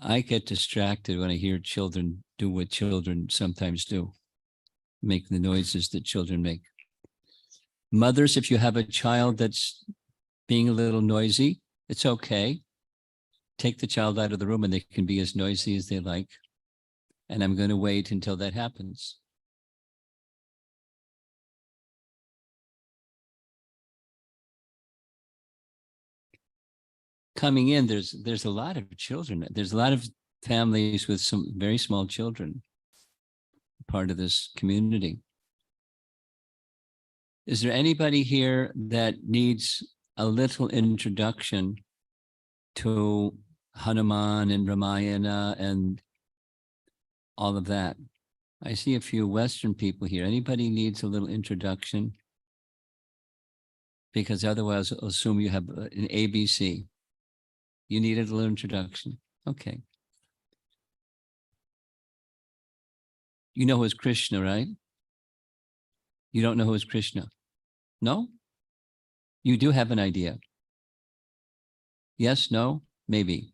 I get distracted when I hear children do what children sometimes do, make the noises that children make. Mothers, if you have a child that's being a little noisy, it's okay. Take the child out of the room and they can be as noisy as they like. And I'm going to wait until that happens. Coming in, there's a lot of children. There's a lot of families with some very small children, part of this community. Is there anybody here that needs a little introduction to Hanuman and Ramayana and all of that? I see a few Western people here. Anybody needs a little introduction? Because otherwise I'll assume you have an ABC. You needed a little introduction. Okay. You know who is Krishna, right? You don't know who is Krishna? No? You do have an idea. Yes, no, maybe.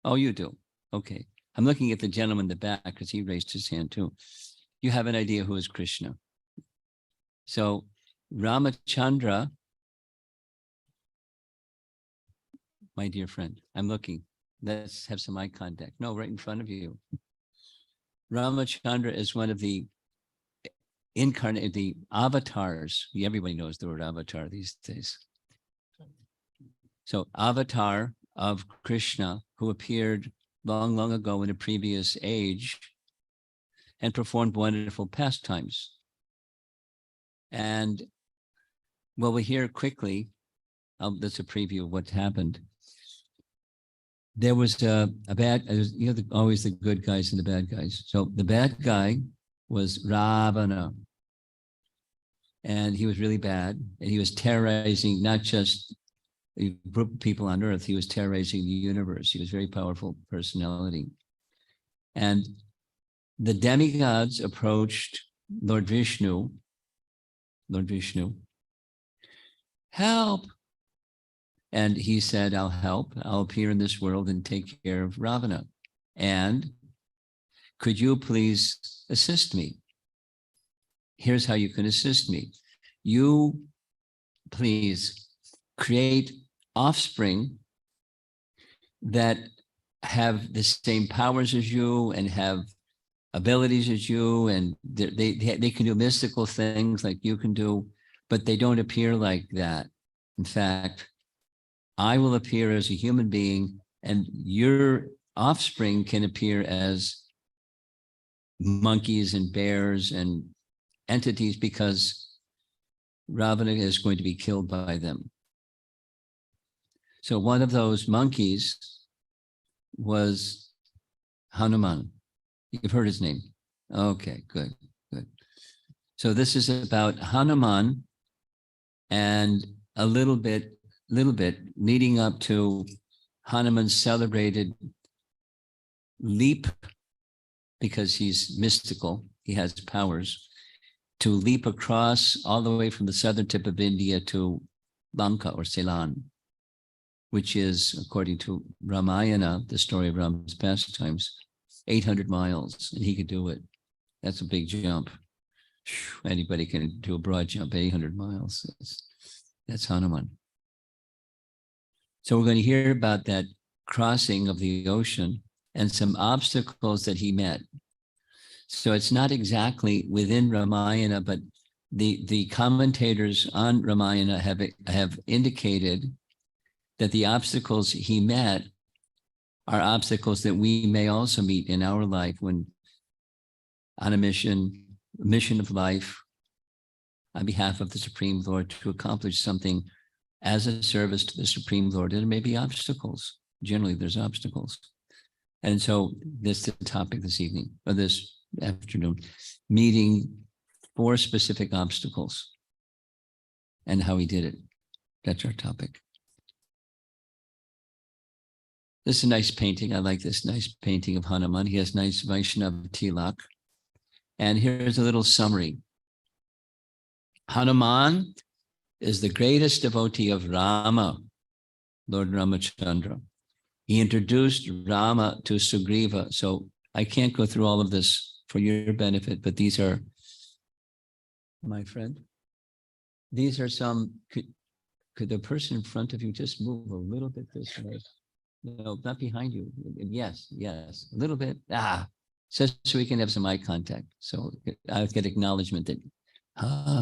Oh, you do. Okay. I'm looking at the gentleman in the back because he raised his hand too. You have an idea who is Krishna. So Ramachandra, my dear friend, I'm looking. Let's have some eye contact. No, right in front of you. Ramachandra is one of the the avatars. Everybody knows the word avatar these days. So avatar of Krishna, who appeared long, long ago in a previous age and performed wonderful pastimes. And well, we hear quickly, that's a preview of what happened. There was a bad, you know, always the good guys and the bad guys. So the bad guy was Ravana. And he was really bad. And he was terrorizing not just a group of people on earth, he was terrorizing the universe. He was a very powerful personality. And the demigods approached Lord Vishnu, help. And he said, I'll help. I'll appear in this world and take care of Ravana. And could you please assist me? Here's how you can assist me. You please create offspring that have the same powers as you and have abilities as you, and they can do mystical things like you can do, but they don't appear like that. In fact, I will appear as a human being and your offspring can appear as monkeys and bears and entities because Ravana is going to be killed by them. So one of those monkeys was Hanuman. You've heard his name. Okay, good, good. So this is about Hanuman and a little bit leading up to Hanuman's celebrated leap, because he's mystical, he has powers, to leap across all the way from the southern tip of India to Lanka or Ceylon, which is, according to Ramayana, the story of Rama's pastimes, 800 miles, and he could do it. That's a big jump. Anybody can do a broad jump, 800 miles. That's Hanuman. So we're going to hear about that crossing of the ocean and some obstacles that he met. So it's not exactly within Ramayana, but the commentators on Ramayana have indicated that the obstacles he met are obstacles that we may also meet in our life when on a mission of life on behalf of the Supreme Lord to accomplish something as a service to the Supreme Lord. And there may be obstacles. Generally, there's obstacles. And so this is the topic this evening, or this afternoon, meeting 4 specific obstacles and how he did it. That's our topic. This is a nice painting. I like this nice painting of Hanuman. He has nice Vaishnava tilak. And here's a little summary. Hanuman is the greatest devotee of Rama, Lord Ramachandra. He introduced Rama to Sugriva. So I can't go through all of this for your benefit, but these are, my friend, these are some, could the person in front of you just move a little bit this way? No, not behind you. Yes, yes, a little bit. So we can have some eye contact. So I'll get acknowledgement that,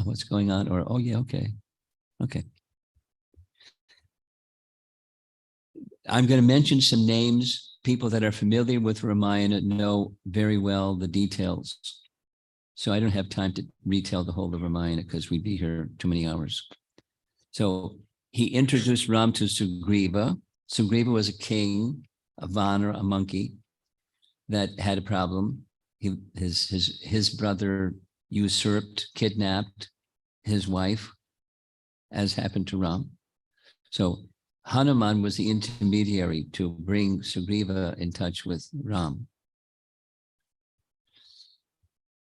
what's going on? Or, oh yeah, okay. Okay. I'm going to mention some names. People that are familiar with Ramayana know very well the details. So I don't have time to retell the whole of Ramayana because we'd be here too many hours. So he introduced Ram to Sugriva. Sugriva was a king, a Vanar, a monkey that had a problem. His brother usurped, kidnapped his wife, as happened to Ram. So Hanuman was the intermediary to bring Sugriva in touch with Ram.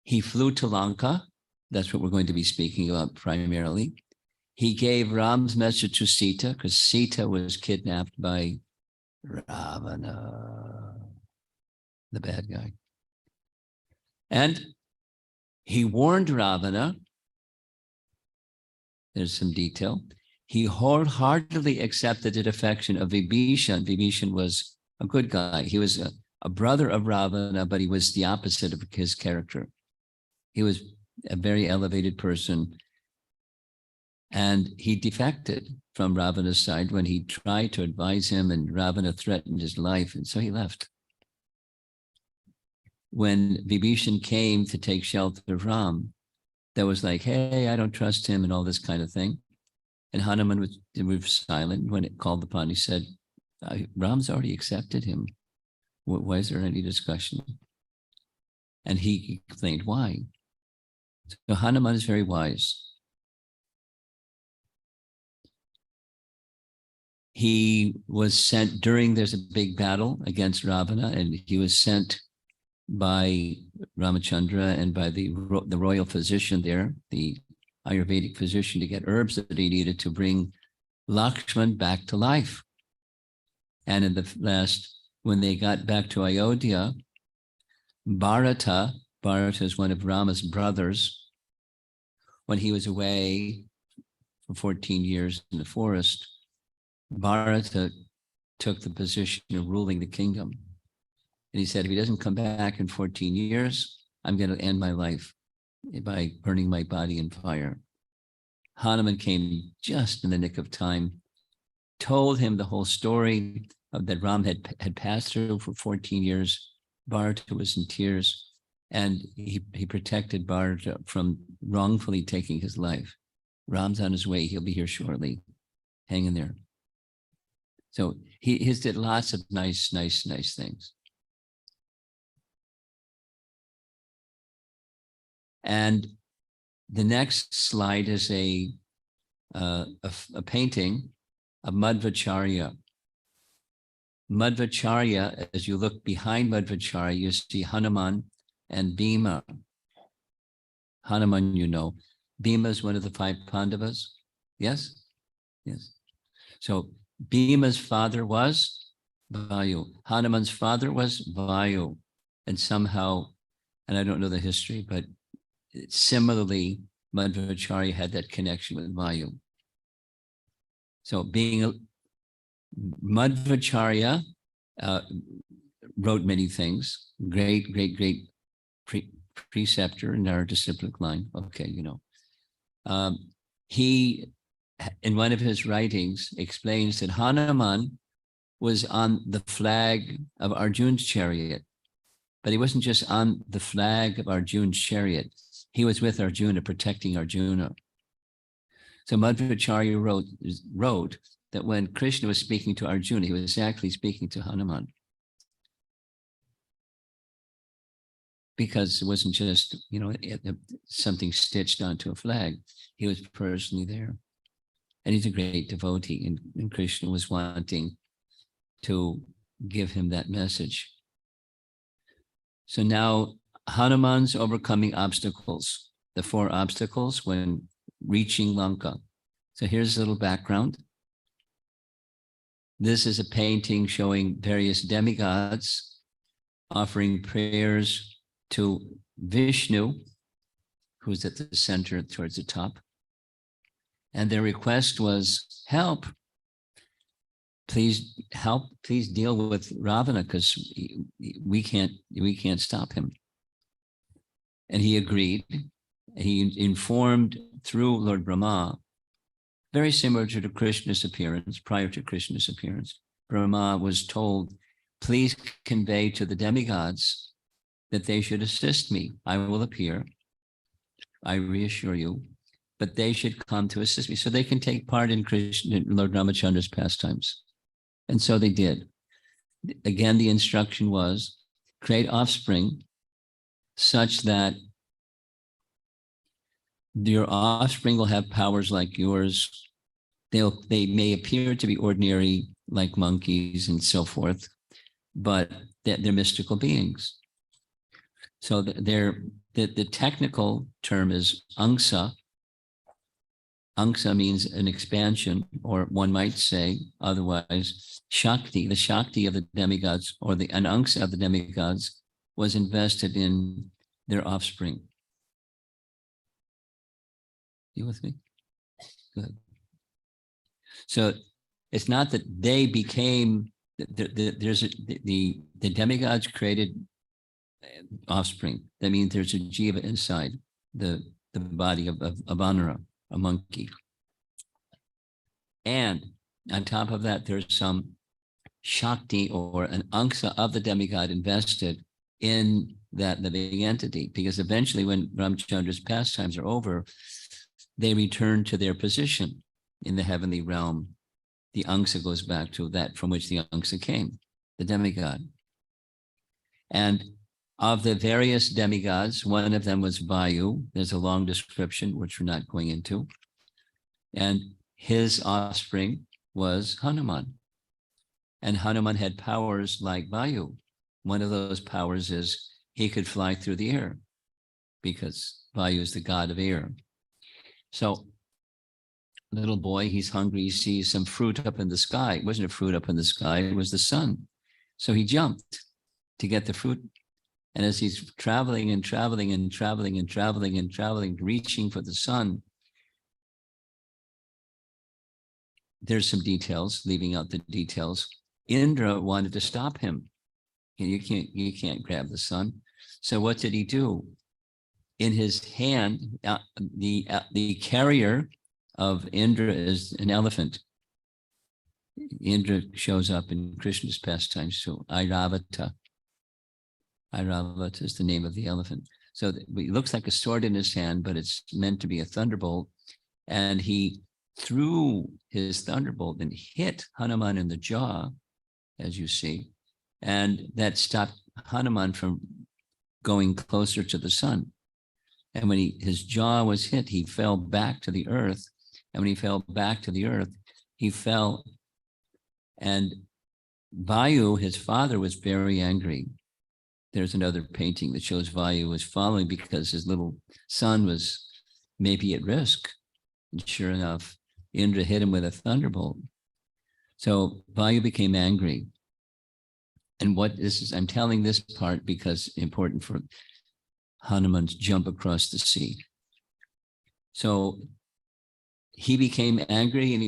He flew to Lanka. That's what we're going to be speaking about primarily. He gave Ram's message to Sita because Sita was kidnapped by Ravana, the bad guy. And he warned Ravana. There's some detail. He wholeheartedly accepted the defection of Vibhishan. Vibhishan was a good guy. He was a brother of Ravana, but he was the opposite of his character. He was a very elevated person. And he defected from Ravana's side when he tried to advise him, and Ravana threatened his life, and so he left. When Vibhishan came to take shelter of Ram, that was like, hey, I don't trust him and all this kind of thing. And Hanuman was silent. When it called upon, he said, Ram's already accepted him. Why is there any discussion? And he explained why. So Hanuman is very wise. He was sent there's a big battle against Ravana, and he was sent by Ramachandra and by the royal physician there, the Ayurvedic physician, to get herbs that he needed to bring Lakshman back to life. And in the last, when they got back to Ayodhya, Bharata is one of Rama's brothers. When he was away for 14 years in the forest, Bharata took the position of ruling the kingdom. And he said, if he doesn't come back in 14 years, I'm going to end my life by burning my body in fire. Hanuman came just in the nick of time, told him the whole story of that Ram had passed through for 14 years. Bharata was in tears, and he protected Bharata from wrongfully taking his life. Ram's on his way. He'll be here shortly. Hang in there. So he did lots of nice things. And the next slide is a painting of Madhvacharya. Madhvacharya, as you look behind Madhvacharya, you see Hanuman and Bhima. Hanuman, you know. Bhima is one of the 5 Pandavas. Yes? Yes. So Bhima's father was Vayu. Hanuman's father was Vayu. And somehow, and I don't know the history, but similarly, Madhvacharya had that connection with Vayu. So Madhvacharya wrote many things. Great preceptor in our disciplic line. Okay, you know. He, in one of his writings, explains that Hanuman was on the flag of Arjun's chariot, but he wasn't just on the flag of Arjun's chariot. He was with Arjuna, protecting Arjuna. So Madhvacharya wrote that when Krishna was speaking to Arjuna, he was actually speaking to Hanuman. Because it wasn't just, you know, something stitched onto a flag. He was personally there. And he's a great devotee, and Krishna was wanting to give him that message. So now Hanuman's overcoming obstacles, the 4 obstacles when reaching Lanka. So here's a little background. This is a painting showing various demigods offering prayers to Vishnu, who's at the center towards the top. And their request was, help, please help, please deal with Ravana, because we can't stop him. And he agreed. He informed through Lord Brahma, very similar to Krishna's appearance, prior to Krishna's appearance. Brahma was told, please convey to the demigods that they should assist me. I will appear, I reassure you, but they should come to assist me so they can take part in Lord Ramachandra's pastimes. And so they did. Again, the instruction was, create offspring such that your offspring will have powers like yours. They may appear to be ordinary, like monkeys and so forth, but they're mystical beings. So the technical term is angsa. Angsa means an expansion, or one might say otherwise, Shakti, the Shakti of the demigods, or an angsa of the demigods was invested in their offspring. You with me? Good. So it's not that they became, the demigods created offspring. That means there's a jiva inside the body of Vanara, a monkey. And on top of that, there's some Shakti or an angsa of the demigod invested in that living entity, because eventually when Ramachandra's pastimes are over, they return to their position in the heavenly realm. The angsa goes back to that from which the angsa came, the demigod. And of the various demigods, one of them was Vayu. There's a long description, which we're not going into. And his offspring was Hanuman. And Hanuman had powers like Vayu. One of those powers is he could fly through the air, because Vayu is the god of air. So little boy, he's hungry, he sees some fruit up in the sky. It wasn't a fruit up in the sky, it was the sun. So he jumped to get the fruit. And as he's traveling and traveling and traveling and traveling and traveling, reaching for the sun, there's some details, leaving out the details. Indra wanted to stop him. You can't grab the sun. So what did he do? In his hand, the carrier of Indra is an elephant. Indra shows up in Krishna's pastimes too. Airavata. Airavata is the name of the elephant. So it looks like a sword in his hand, but it's meant to be a thunderbolt. And he threw his thunderbolt and hit Hanuman in the jaw, as you see. And that stopped Hanuman from going closer to the sun. And when his jaw was hit, he fell back to the earth. And when he fell back to the earth, he fell. And Vayu, his father, was very angry. There's another painting that shows Vayu was following because his little son was maybe at risk. And sure enough, Indra hit him with a thunderbolt. So Vayu became angry. And what this is, I'm telling this part because important for Hanuman's jump across the sea. So he became angry and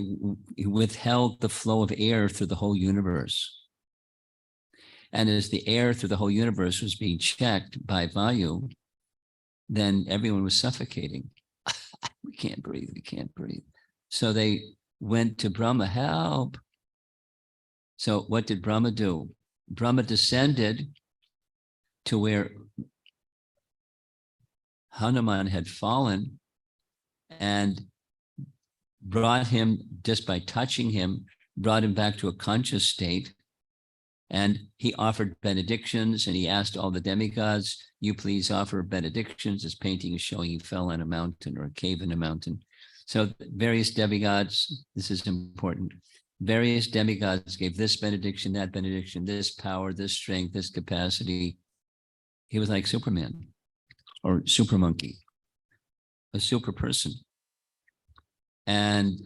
he withheld the flow of air through the whole universe. And as the air through the whole universe was being checked by Vayu, then everyone was suffocating. We can't breathe, we can't breathe. So they went to Brahma, help. So what did Brahma do? Brahma descended to where Hanuman had fallen and brought him, just by touching him, brought him back to a conscious state. And he offered benedictions, and he asked all the demigods, you please offer benedictions. This painting is showing he fell on a mountain or a cave in a mountain. So various demigods, this is important, various demigods gave this benediction, this power, this strength, this capacity. He was like Superman or super monkey, a super person. And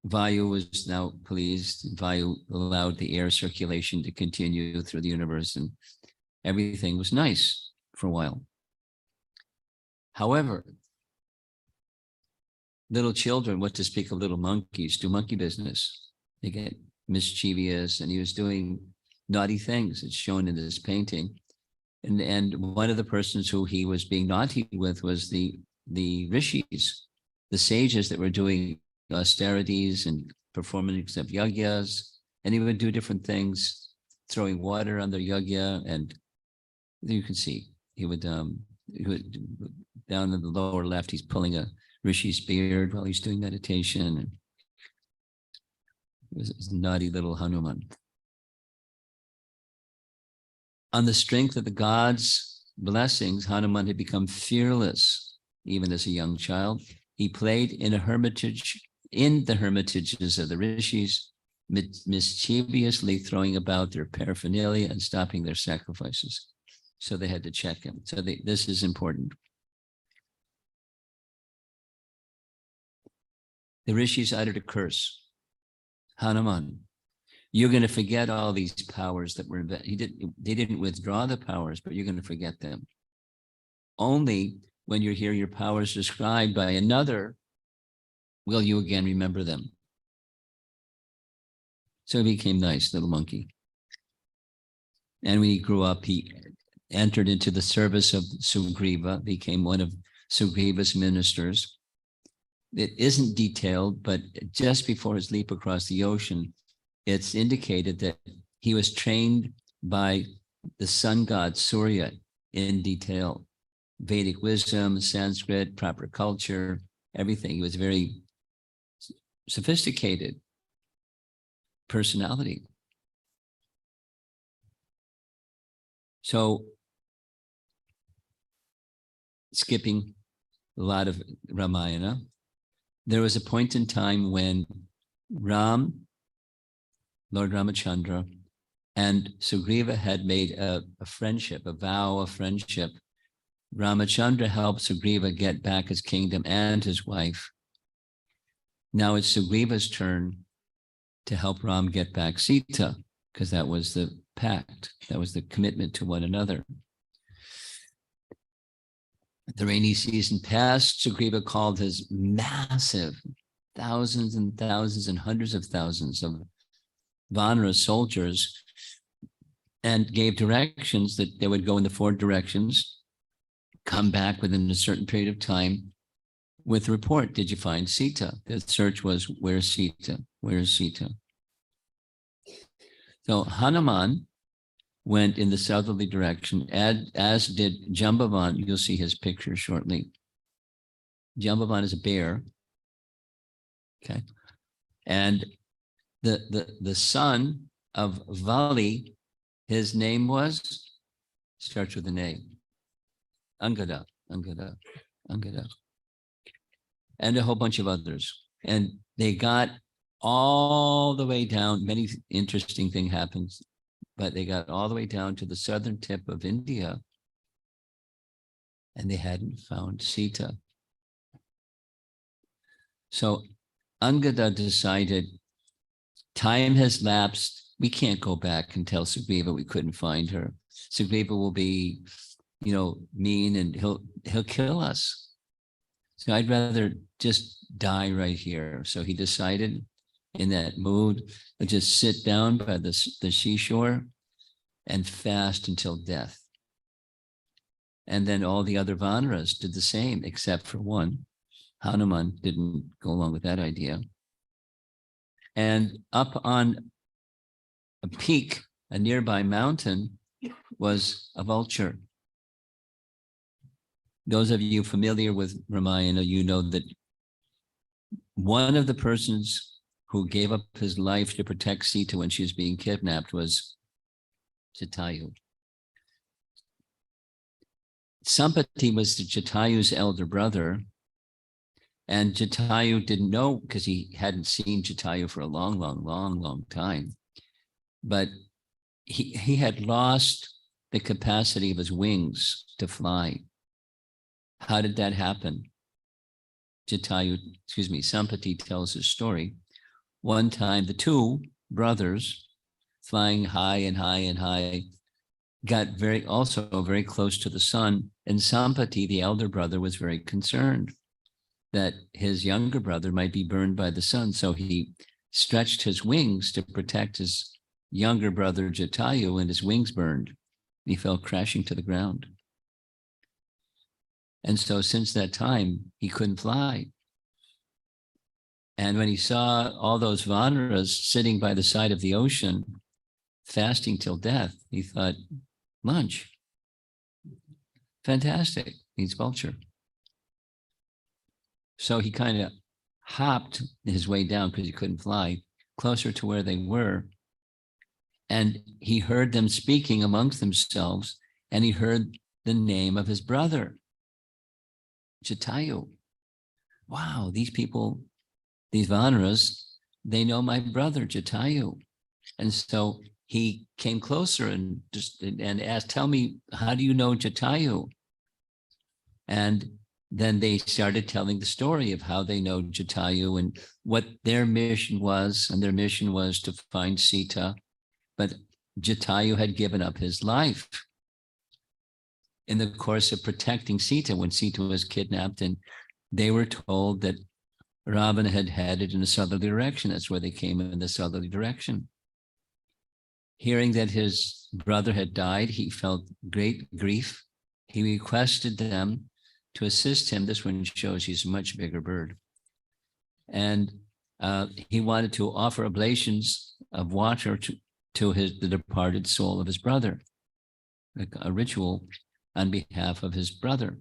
Vayu was now pleased. Vayu allowed the air circulation to continue through the universe, and everything was nice for a while. However, little children, what to speak of little monkeys, do monkey business. They get mischievous, and he was doing naughty things. It's shown in this painting. And one of the persons who he was being naughty with was the rishis, the sages that were doing austerities and performance of yagyas. And he would do different things, throwing water on their yagya. And you can see he would down in the lower left, he's pulling a rishi's beard while he's doing meditation. And it was a naughty little Hanuman. On the strength of the gods' blessings, Hanuman had become fearless, even as a young child. He played in the hermitages of the rishis, mischievously throwing about their paraphernalia and stopping their sacrifices. So they had to check him. So this is important. The rishis uttered a curse. Hanuman, you're going to forget all these powers that were, they didn't withdraw the powers, but you're going to forget them. Only when you hear your powers described by another, will you again remember them. So he became nice, little monkey. And when he grew up, he entered into the service of Sugriva, became one of Sugriva's ministers. It isn't detailed, but just before his leap across the ocean, it's indicated that he was trained by the sun god Surya in detail. Vedic wisdom, Sanskrit, proper culture, everything. He was very sophisticated personality. So, skipping a lot of Ramayana, there was a point in time when Lord Ramachandra and Sugriva had made a friendship, a vow of friendship. Ramachandra helped Sugriva get back his kingdom and his wife. Now it's Sugriva's turn to help Ram get back Sita, because that was the pact, that was the commitment to one another. The rainy season passed. Sugriva called his massive thousands and thousands and hundreds of thousands of Vanara soldiers and gave directions that they would go in the 4 directions, come back within a certain period of time with a report. Did you find Sita? The search was, where's Sita? Where's Sita? So Hanuman went in the southerly direction, as did Jambavan. You'll see his picture shortly. Jambavan is a bear. Okay. And the son of Vali, his name was, starts with an A, Angada, and a whole bunch of others. And they got all the way down, many interesting things happens, but they got all the way down to the southern tip of India, and they hadn't found Sita. So Angada decided, time has lapsed. We can't go back and tell Sugriva we couldn't find her. Sugriva will be, mean, and he'll kill us. So I'd rather just die right here. So he decided, in that mood, to just sit down by the seashore and fast until death. And then all the other Vanaras did the same, except for one. Hanuman didn't go along with that idea. And up on a peak, a nearby mountain, was a vulture. Those of you familiar with Ramayana, you know that one of the persons who gave up his life to protect Sita when she was being kidnapped was Jatayu. Sampati was Jatayu's elder brother, and Jatayu didn't know, because he hadn't seen Jatayu for a long time. But he had lost the capacity of his wings to fly. How did that happen? Sampati tells his story. one time the two brothers flying high and high and high got also very close to the sun, and Sampati, the elder brother, was very concerned that his younger brother might be burned by the sun. So he stretched his wings to protect his younger brother Jatayu, and his wings burned. He fell crashing to the ground. And so since that time, he couldn't fly. And when he saw all those Vanaras sitting by the side of the ocean, fasting till death, he thought, lunch, fantastic, needs vulture. So he kind of hopped his way down, because he couldn't fly, closer to where they were. And he heard them speaking amongst themselves, and he heard the name of his brother, Jatayu. Wow, these people, these Vanaras, they know my brother Jatayu. And so he came closer and asked, tell me, how do you know Jatayu? And then they started telling the story of how they know Jatayu and what their mission was. And their mission was to find Sita. But Jatayu had given up his life in the course of protecting Sita when Sita was kidnapped. And they were told that Ravana had headed in a southerly direction. That's where they came, in the southerly direction. Hearing that his brother had died, he felt great grief. He requested them to assist him. This one shows he's a much bigger bird. And he wanted to offer oblations of water to the departed soul of his brother, like a ritual on behalf of his brother.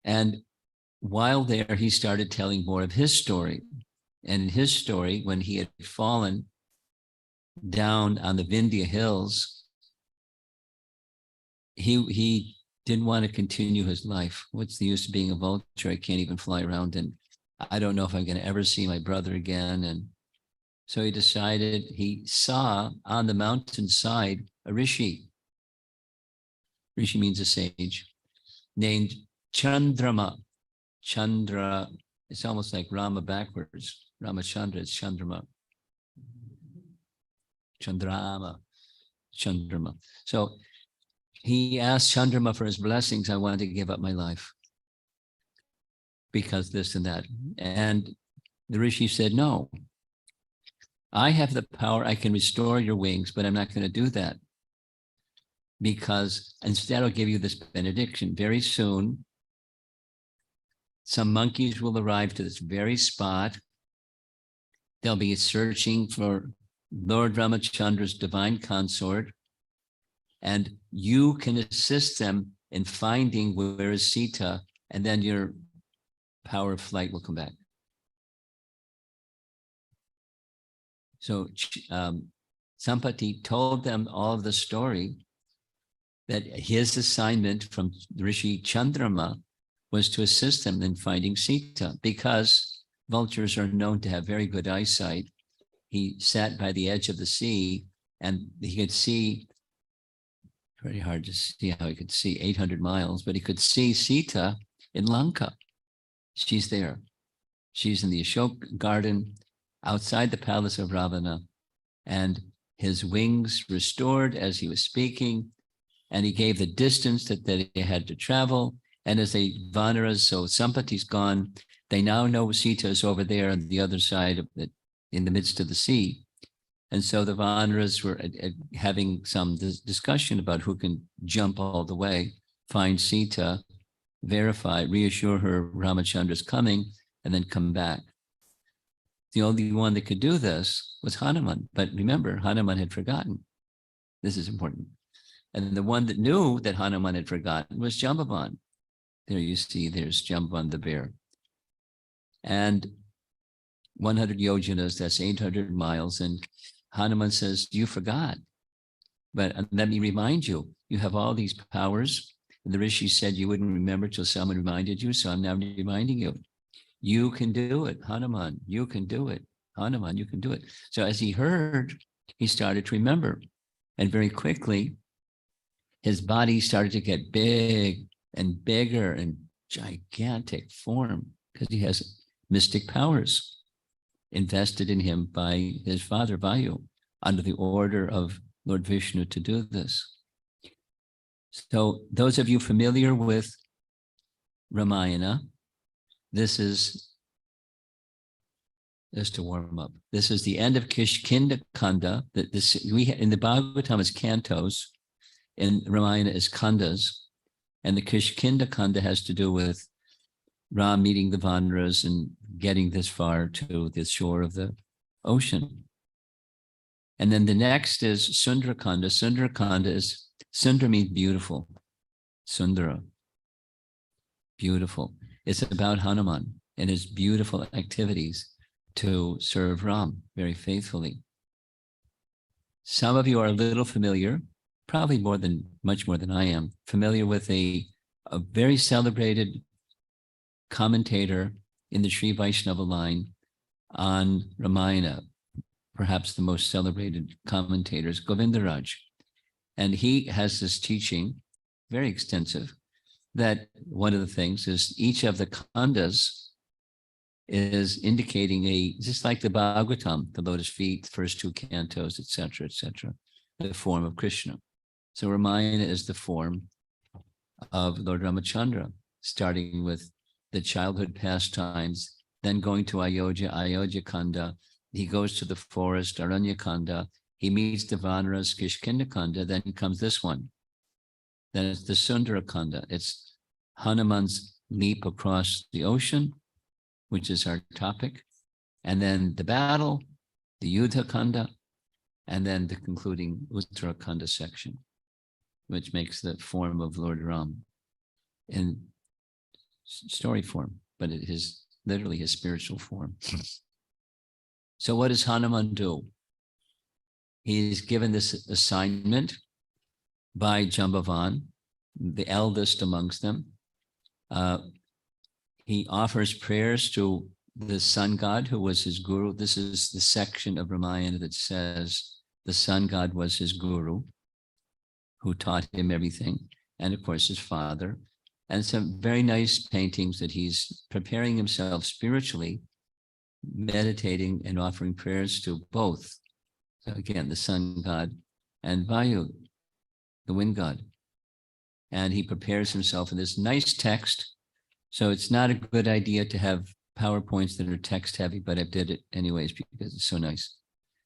And while there, he started telling more of his story. And in his story, when he had fallen down on the Vindhya hills, he didn't want to continue his life. What's the use of being a vulture? I can't even fly around, and I don't know if I'm going to ever see my brother again. And so he decided, he saw on the mountainside a rishi. Rishi means a sage, named Chandrama. Chandra, it's almost like Rama backwards. Ramachandra is Chandrama. Chandrama. So he asked Chandrama for his blessings. I wanted to give up my life because this and that. And the rishi said, no, I have the power. I can restore your wings, but I'm not going to do that, because instead I'll give you this benediction. Very soon, some monkeys will arrive to this very spot. They'll be searching for Lord Ramachandra's divine consort, and you can assist them in finding where is Sita, and then your power of flight will come back. So Sampati told them all of the story, that his assignment from Rishi Chandrama was to assist them in finding Sita, because vultures are known to have very good eyesight. He sat by the edge of the sea, and he could see, very hard to see how he could see 800 miles, but he could see Sita in Lanka. She's there. She's in the Ashok garden outside the palace of Ravana, and his wings restored as he was speaking, and he gave the distance that they had to travel. And as they Vanaras, so Sampati's gone, they now know Sita is over there on the other side of it, in the midst of the sea. And so the Vanaras were having some discussion about who can jump all the way, find Sita, verify, reassure her Ramachandra's coming, and then come back. The only one that could do this was Hanuman. But remember, Hanuman had forgotten. This is important. And the one that knew that Hanuman had forgotten was Jambavan. There you see, there's Jambavan the bear. And 100 yojanas, that's 800 miles. And Hanuman says, you forgot. But let me remind you, you have all these powers. And the rishi said you wouldn't remember till someone reminded you. So I'm now reminding you. You can do it, Hanuman. You can do it. Hanuman, you can do it. So as he heard, he started to remember. And very quickly, his body started to get big and bigger and gigantic form, because he has mystic powers invested in him by his father, Vayu, under the order of Lord Vishnu to do this. So those of you familiar with Ramayana, this is, just to warm up, this is the end of Kishkinda Kanda. In the Bhagavatam is cantos, in Ramayana is kandas, and the Kishkinda Kanda has to do with Ram meeting the Vanaras and getting this far to the shore of the ocean. And then the next is Sundarakanda. Sundarakanda is, Sundara means beautiful. Sundara, beautiful. It's about Hanuman and his beautiful activities to serve Ram very faithfully. Some of you are a little familiar, probably much more than I am, familiar with a very celebrated commentator in the Sri Vaishnava line on Ramayana, perhaps the most celebrated commentators, Govindaraj. And he has this teaching, very extensive, that one of the things is each of the kandas is indicating just like the Bhagavatam, the lotus feet, the first two cantos, etc., the form of Krishna. So Ramayana is the form of Lord Ramachandra, starting with the childhood pastimes, then going to Ayodhya Kanda. He goes to the forest, Aranya Kanda. He meets the Vanaras, Kishkinda Kanda. Then comes this one. Then it's the Sundara Kanda. It's Hanuman's leap across the ocean, which is our topic. And then the battle, the Yuddha Kanda, and then the concluding Uttarakhanda section, which makes the form of Lord Ram in story form, but it is literally his spiritual form. So what does Hanuman do? He's given this assignment by Jambavan, the eldest amongst them. He offers prayers to the sun god who was his guru. This is the section of Ramayana that says the sun god was his guru, who taught him everything, and of course his father. And some very nice paintings that he's preparing himself spiritually, meditating and offering prayers to both. So again, the sun god and Vayu, the wind god. And he prepares himself in this nice text. So it's not a good idea to have PowerPoints that are text heavy, but I did it anyways because it's so nice.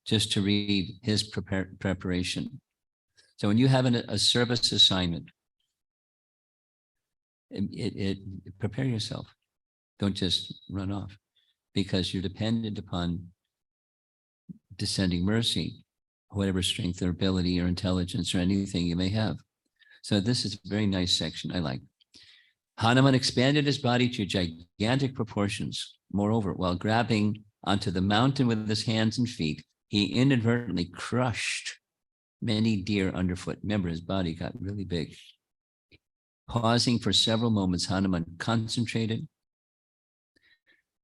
Just to read his preparation. So when you have a service assignment, prepare yourself. Don't just run off, because you're dependent upon descending mercy, whatever strength or ability or intelligence or anything you may have. So this is a very nice section I like. Hanuman expanded his body to gigantic proportions. Moreover, while grabbing onto the mountain with his hands and feet, he inadvertently crushed many deer underfoot. Remember, his body got really big. Pausing for several moments, Hanuman concentrated,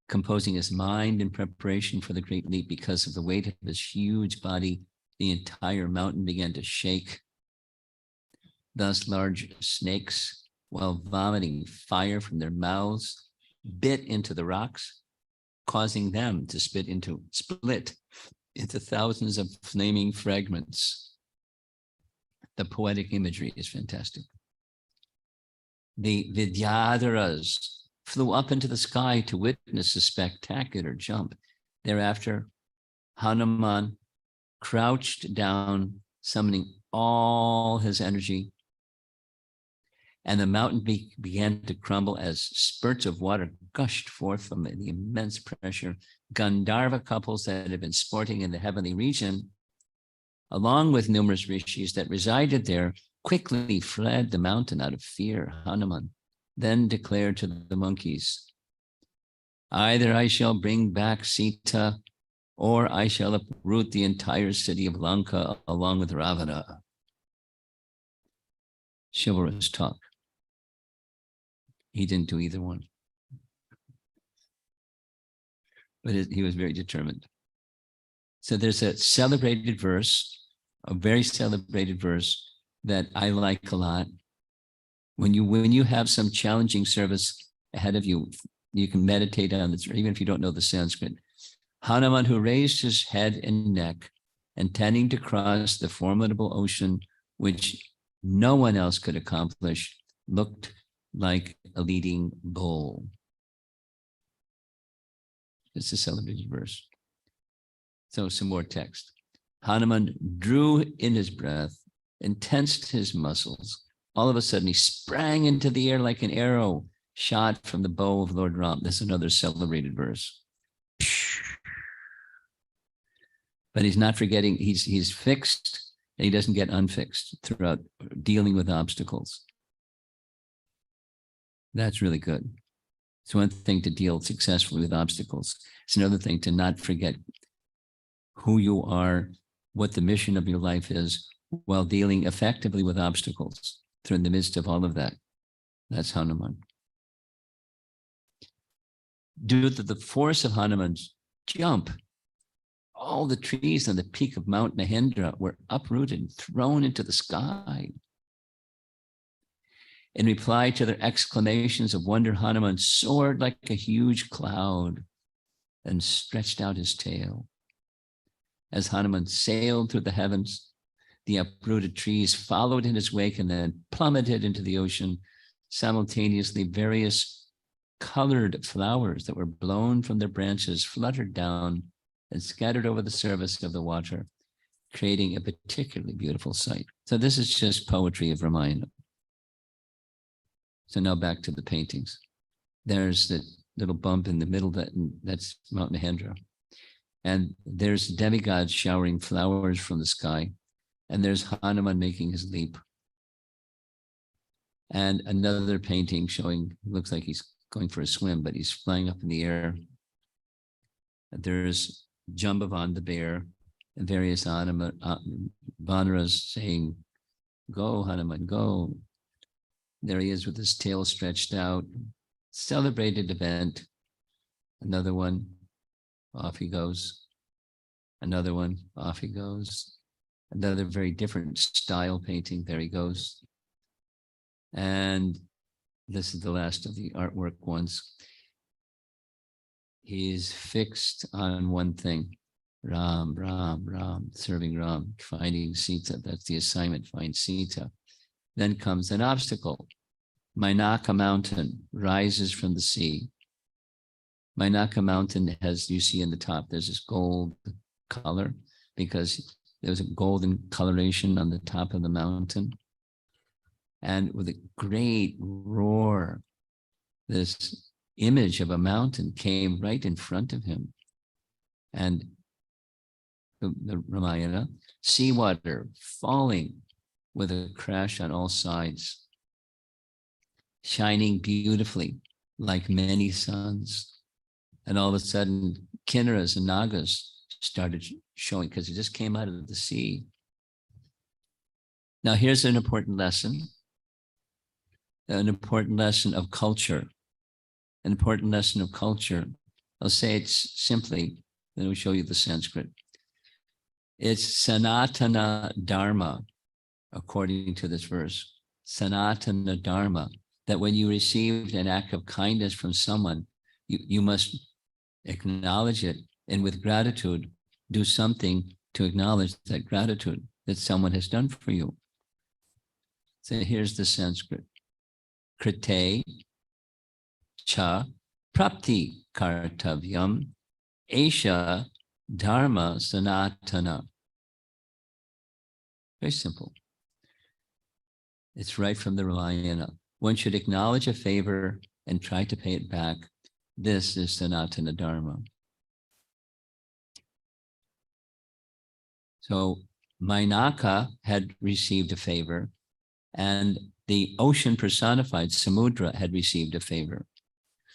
composing his mind in preparation for the great leap. Because of the weight of his huge body, the entire mountain began to shake. Thus, large snakes, while vomiting fire from their mouths, bit into the rocks, causing them to split into thousands of flaming fragments. The poetic imagery is fantastic. The Vidyadharas flew up into the sky to witness a spectacular jump. Thereafter, Hanuman crouched down, summoning all his energy, and the mountain began to crumble as spurts of water gushed forth from the immense pressure. Gandharva couples that had been sporting in the heavenly region, along with numerous rishis that resided there, quickly fled the mountain out of fear. Hanuman then declared to the monkeys, "Either I shall bring back Sita, or I shall uproot the entire city of Lanka along with Ravana." Chivalrous talk. He didn't do either one, but he was very determined. So there's a celebrated verse, a very celebrated verse that I like a lot. When you have some challenging service ahead of you, You can meditate on this, even if you don't know the Sanskrit. Hanuman, who raised his head and neck, intending to cross the formidable ocean, which no one else could accomplish, looked like a leading bull. It's a celebrated verse. So some more text. Hanuman drew in his breath and tensed his muscles. All of a sudden, he sprang into the air like an arrow shot from the bow of Lord Ram. That's another celebrated verse. But he's not forgetting, he's fixed, and he doesn't get unfixed throughout dealing with obstacles. That's really good. It's one thing to deal successfully with obstacles. It's another thing to not forget who you are, what the mission of your life is, while dealing effectively with obstacles through the midst of all of that. That's Hanuman. Due to the force of Hanuman's jump, all the trees on the peak of Mount Mahendra were uprooted and thrown into the sky. In reply to their exclamations of wonder, Hanuman soared like a huge cloud and stretched out his tail. As Hanuman sailed through the heavens, the uprooted trees followed in his wake and then plummeted into the ocean. Simultaneously, various colored flowers that were blown from their branches fluttered down and scattered over the surface of the water, creating a particularly beautiful sight. So this is just poetry of Ramayana. So now back to the paintings. There's the little bump in the middle, that's Mount Mahendra. And there's demigods showering flowers from the sky. And there's Hanuman making his leap. And another painting showing, looks like he's going for a swim, but he's flying up in the air. There's Jambavan the bear and various Vanaras saying, "Go, Hanuman, go." There he is with his tail stretched out. Celebrated event. Another one, off he goes. Another one, off he goes. Another very different style painting, there he goes. And this is the last of the artwork ones. He's fixed on one thing, Ram, Ram, Ram, serving Ram, finding Sita. That's the assignment, find Sita. Then comes an obstacle. Mainaka Mountain rises from the sea. Mainaka Mountain has, you see in the top, there's this gold color because there's a golden coloration on the top of the mountain. And with a great roar, this image of a mountain came right in front of him. And the Ramayana, seawater falling with a crash on all sides, shining beautifully like many suns. And all of a sudden, Kinnaras and Nagas started showing because it just came out of the sea. Now, here's an important lesson of culture, an important lesson of culture. I'll say it simply, then we'll show you the Sanskrit. It's Sanatana Dharma, according to this verse, Sanatana Dharma, that when you received an act of kindness from someone, you must acknowledge it, and with gratitude, do something to acknowledge that gratitude that someone has done for you. So here's the Sanskrit. Krite cha prapti kartavyam esha dharma sanatana. Very simple. It's right from the Ramayana. One should acknowledge a favor and try to pay it back. This is Sanatana Dharma. So Mainaka had received a favor, and the ocean personified, Samudra, had received a favor.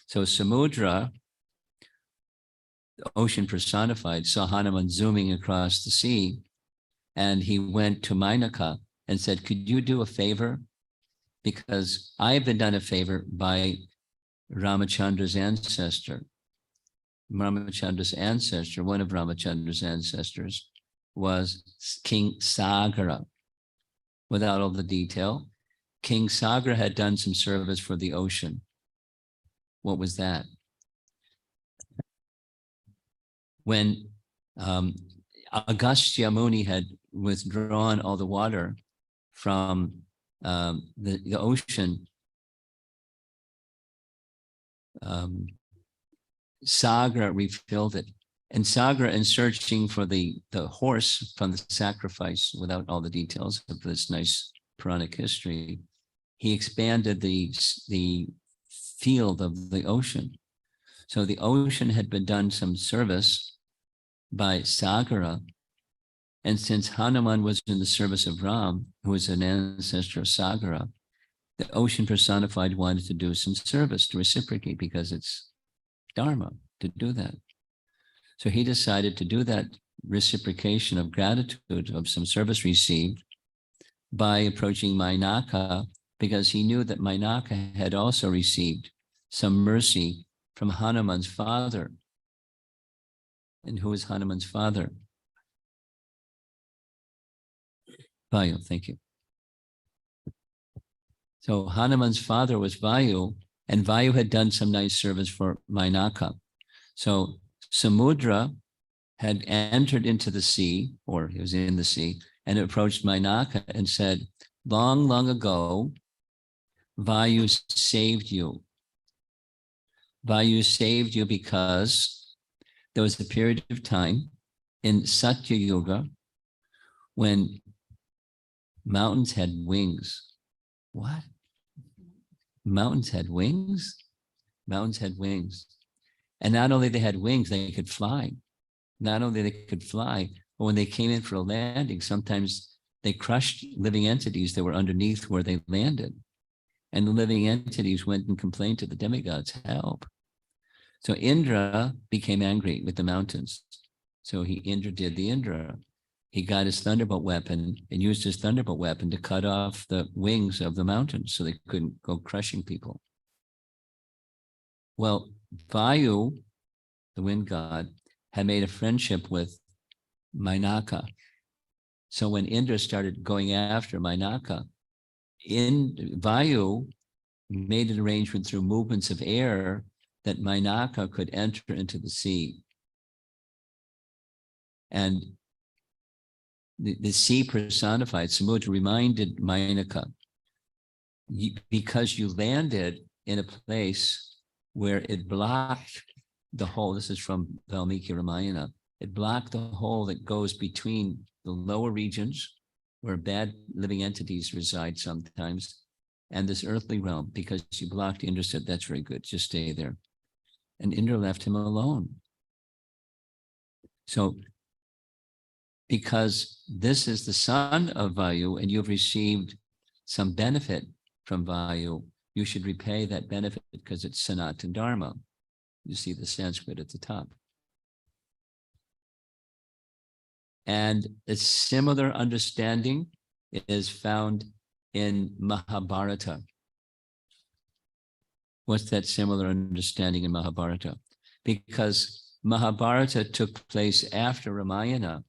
So Samudra, the ocean personified, saw Hanuman zooming across the sea, and he went to Mainaka and said, "Could you do a favor? Because I have been done a favor by Ramachandra's ancestor." Ramachandra's ancestor, one of Ramachandra's ancestors, was King Sagara. Without all the detail, King Sagara had done some service for the ocean. What was that? when Agastya Muni had withdrawn all the water from the ocean, Sagra refilled it. And Sagra, in searching for the horse from the sacrifice, without all the details of this nice Puranic history, he expanded the field of the ocean. So the ocean had been done some service by Sagara. And since Hanuman was in the service of Ram, who was an ancestor of Sagara, the ocean personified wanted to do some service to reciprocate, because it's Dharma to do that. So he decided to do that reciprocation of gratitude of some service received by approaching Mainaka, because he knew that Mainaka had also received some mercy from Hanuman's father. And who is Hanuman's father? Vayu, thank you. So Hanuman's father was Vayu, and Vayu had done some nice service for Mainaka. So Samudra had entered into the sea, or he was in the sea, and approached Mainaka and said, long, long ago, Vayu saved you. Vayu saved you because there was a period of time in Satya Yuga when mountains had wings. What? Mountains had wings? Mountains had wings. And not only they had wings, they could fly. Not only they could fly, but when they came in for a landing, sometimes they crushed living entities that were underneath where they landed. And the living entities went and complained to the demigods, help. So Indra became angry with the mountains. So Indra did the Indra. He got his thunderbolt weapon and used his thunderbolt weapon to cut off the wings of the mountains so they couldn't go crushing people. Well, Vayu, the wind god, had made a friendship with Mainaka. So when Indra started going after Mainaka, Vayu made an arrangement through movements of air that Mainaka could enter into the sea. And the sea personified, Samudra reminded Mainaka, because you landed in a place where it blocked the hole, this is from Valmiki Ramayana, it blocked the hole that goes between the lower regions where bad living entities reside sometimes and this earthly realm. Because you blocked, Indra said, that's very good, just stay there. And Indra left him alone. So because this is the son of Vayu and you've received some benefit from Vayu, you should repay that benefit because it's Sanatana Dharma. You see the Sanskrit at the top. And a similar understanding is found in Mahabharata. What's that similar understanding in Mahabharata? Because Mahabharata took place after Ramayana.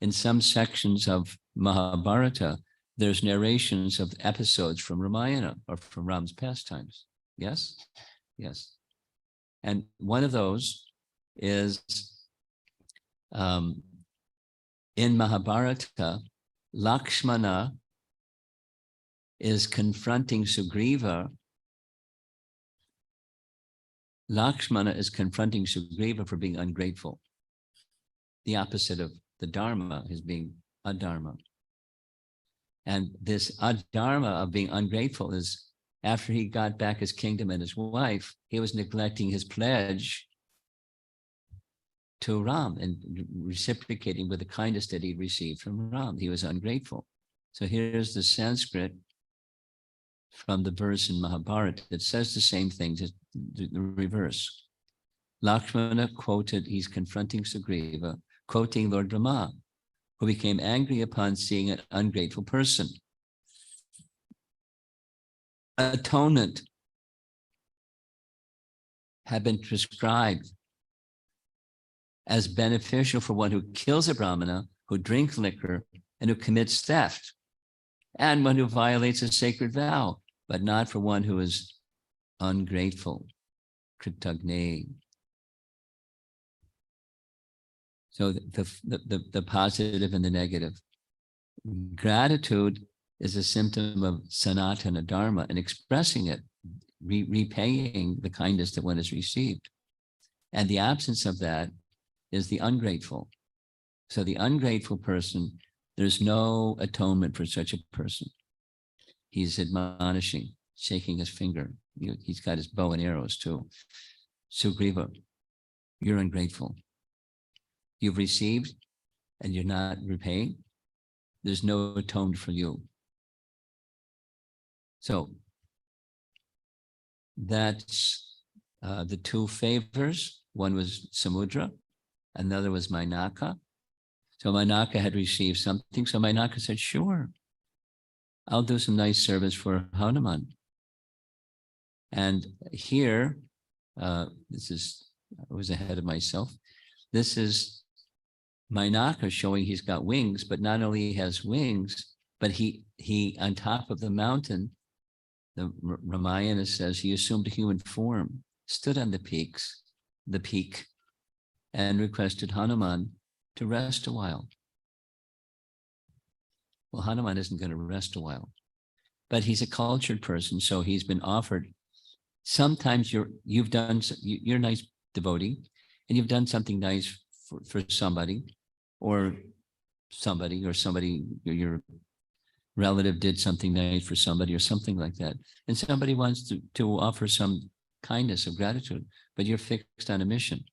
In some sections of Mahabharata, there's narrations of episodes from Ramayana or from Ram's pastimes. Yes? Yes. And one of those is in Mahabharata, Lakshmana is confronting Sugriva. Lakshmana is confronting Sugriva for being ungrateful. The opposite of the Dharma is being adharma. And this adharma of being ungrateful is after he got back his kingdom and his wife, he was neglecting his pledge to Ram and reciprocating with the kindness that he received from Ram. He was ungrateful. So here's the Sanskrit from the verse in Mahabharata that says the same thing, just the reverse. Lakshmana quoted, he's confronting Sugriva, quoting Lord Brahma, who became angry upon seeing an ungrateful person. Atonement had been prescribed as beneficial for one who kills a Brahmana, who drinks liquor, and who commits theft, and one who violates a sacred vow, but not for one who is ungrateful, kritagne. So the positive and the negative. Gratitude is a symptom of Sanatana Dharma, and expressing it, repaying the kindness that one has received. And the absence of that is the ungrateful. So the ungrateful person, there's no atonement for such a person. He's admonishing, shaking his finger. He's got his bow and arrows too. Sugriva, you're ungrateful. You've received and you're not repaying. There's no atonement for you. So that's the two favors. One was Samudra, another was Mainaka. So Mainaka had received something. So Mainaka said, sure, I'll do some nice service for Hanuman. And here, I was ahead of myself. This is Mainaka showing he's got wings, but not only he has wings, but he on top of the mountain, the Ramayana says he assumed a human form, stood on the peak, and requested Hanuman to rest a while. Well, Hanuman isn't going to rest a while, but he's a cultured person, so he's been offered. Sometimes you're a nice devotee, and you've done something nice for somebody, or your relative did something nice for somebody, or something like that, and somebody wants to offer some kindness of gratitude, but you're fixed on a mission.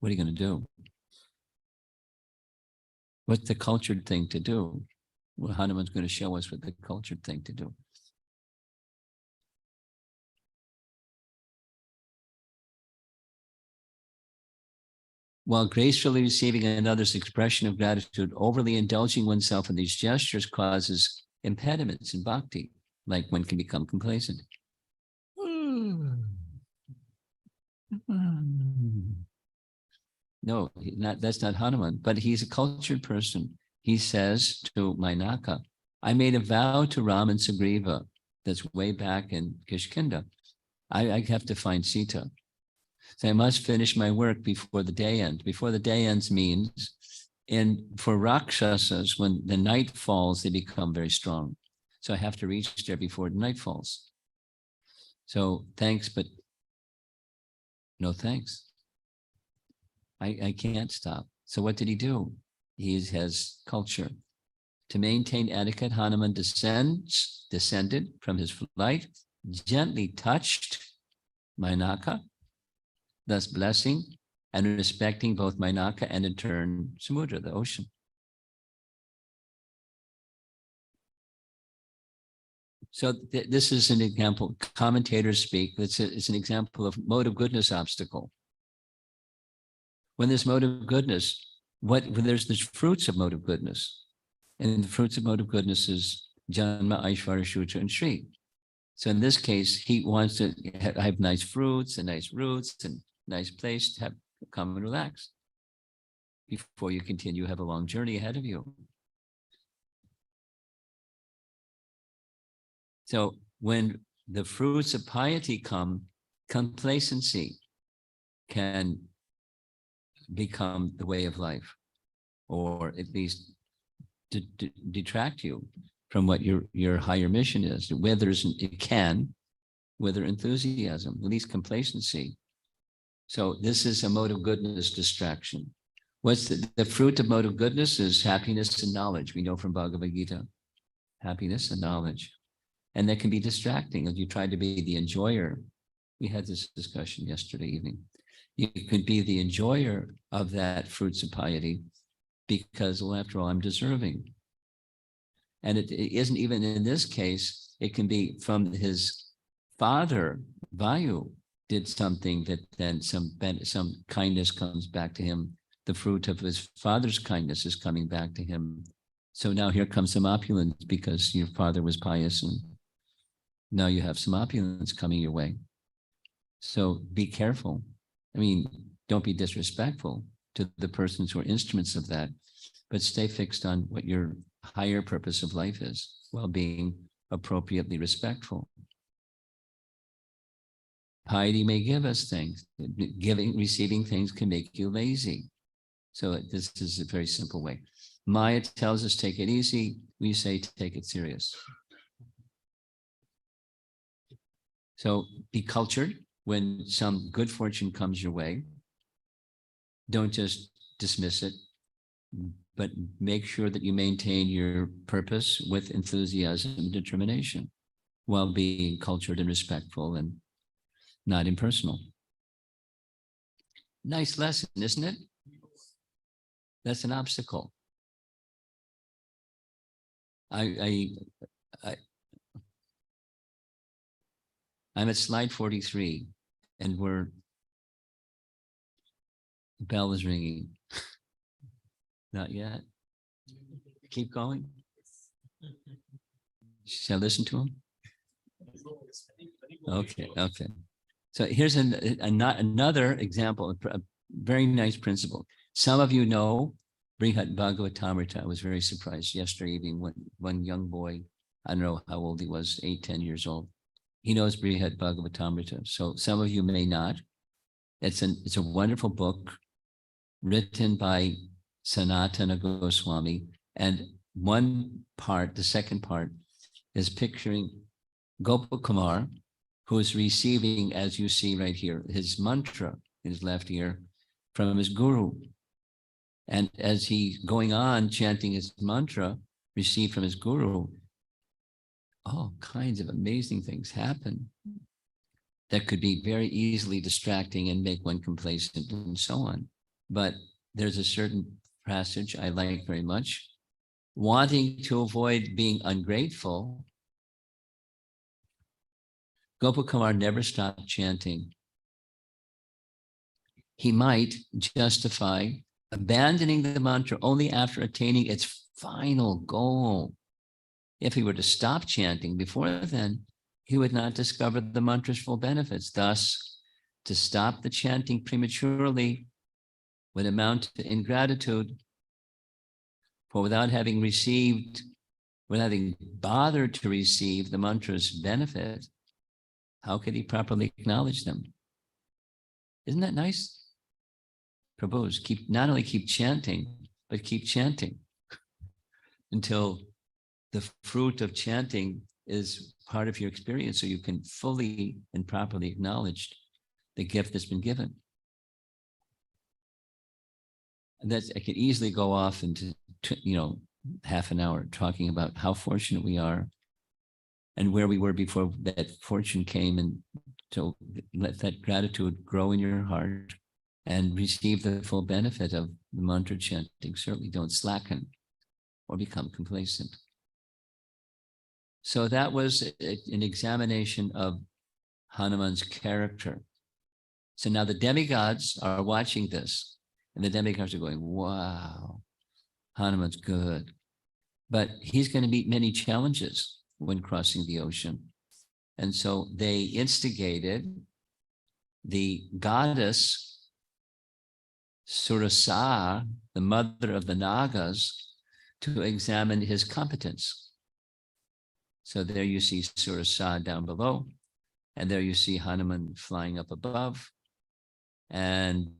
What are you going to do? What's the cultured thing to do? Well, Hanuman's going to show us what the cultured thing to do. While gracefully receiving another's expression of gratitude, overly indulging oneself in these gestures causes impediments in bhakti, like one can become complacent. No, that's not Hanuman, but he's a cultured person. He says to Mainaka, I made a vow to Ram and Sugriva, that's way back in Kishkinda. I have to find Sita. So I must finish my work before the day ends. Before the day ends means, and for Rakshasas, when the night falls, they become very strong. So I have to reach there before the night falls. So thanks, but no thanks. I can't stop. So what did he do? He has culture. To maintain etiquette, Hanuman descended from his flight, gently touched Mainaka, thus blessing and respecting both Mainaka and in turn Samudra, the ocean. So this is an example. Commentators speak. It's an example of mode of goodness obstacle. When there's mode of goodness, when there's the fruits of mode of goodness, and the fruits of mode of goodness is Janma, Aishvarya, Shucha, and Shri. So in this case, he wants to have nice fruits and nice roots and nice place to come and relax. Before you continue, have a long journey ahead of you. So when the fruits of piety come, complacency can become the way of life, or at least detract you from what your higher mission is. Whether enthusiasm, at least complacency. So this is a mode of goodness distraction. What's the fruit of mode of goodness is happiness and knowledge. We know from Bhagavad Gita, happiness and knowledge. And that can be distracting if you try to be the enjoyer. We had this discussion yesterday evening. You could be the enjoyer of that fruits of piety because, well, after all, I'm deserving. And it isn't even in this case, it can be from his father, Vayu, did something that then some kindness comes back to him. The fruit of his father's kindness is coming back to him. So now here comes some opulence because your father was pious, and now you have some opulence coming your way. So be careful. I mean, don't be disrespectful to the persons who are instruments of that, but stay fixed on what your higher purpose of life is, while being appropriately respectful. Piety may give us things. Receiving things can make you lazy. So this is a very simple way. Maya tells us take it easy. We say take it serious. So be cultured when some good fortune comes your way. Don't just dismiss it, but make sure that you maintain your purpose with enthusiasm and determination while being cultured and respectful and not impersonal. Nice lesson, isn't it? That's an obstacle. I'm at slide 43 and the bell is ringing. Not yet. Keep going. Shall I listen to him? Okay. So here's another example, a very nice principle. Some of you know Brihat Bhagavatamrita. I was very surprised yesterday evening when one young boy, I don't know how old he was, 8, 10 years old. He knows Brihat Bhagavatamrita. So some of you may not. It's a wonderful book written by Sanatana Goswami. And one part, the second part, is picturing Gopakumar, who is receiving, as you see right here, his mantra in his left ear from his guru. And as he's going on chanting his mantra received from his guru, all kinds of amazing things happen that could be very easily distracting and make one complacent and so on. But there's a certain passage I like very much. Wanting to avoid being ungrateful, Gopakumar never stopped chanting. He might justify abandoning the mantra only after attaining its final goal. If he were to stop chanting before then, he would not discover the mantra's full benefits. Thus, to stop the chanting prematurely would amount to ingratitude, for without having bothered to receive the mantra's benefit, how could he properly acknowledge them? Isn't that nice? Prabhu's not only keep chanting, but keep chanting until the fruit of chanting is part of your experience, so you can fully and properly acknowledge the gift that's been given. And I could easily go off into half an hour talking about how fortunate we are and where we were before that fortune came, and to let that gratitude grow in your heart and receive the full benefit of the mantra chanting. Certainly don't slacken or become complacent. So that was an examination of Hanuman's character. So now the demigods are watching this, and the demigods are going, wow, Hanuman's good. But he's going to meet many challenges when crossing the ocean. And so they instigated the goddess Surasa, the mother of the Nagas, to examine his competence. So there you see Surasa down below, and there you see Hanuman flying up above. And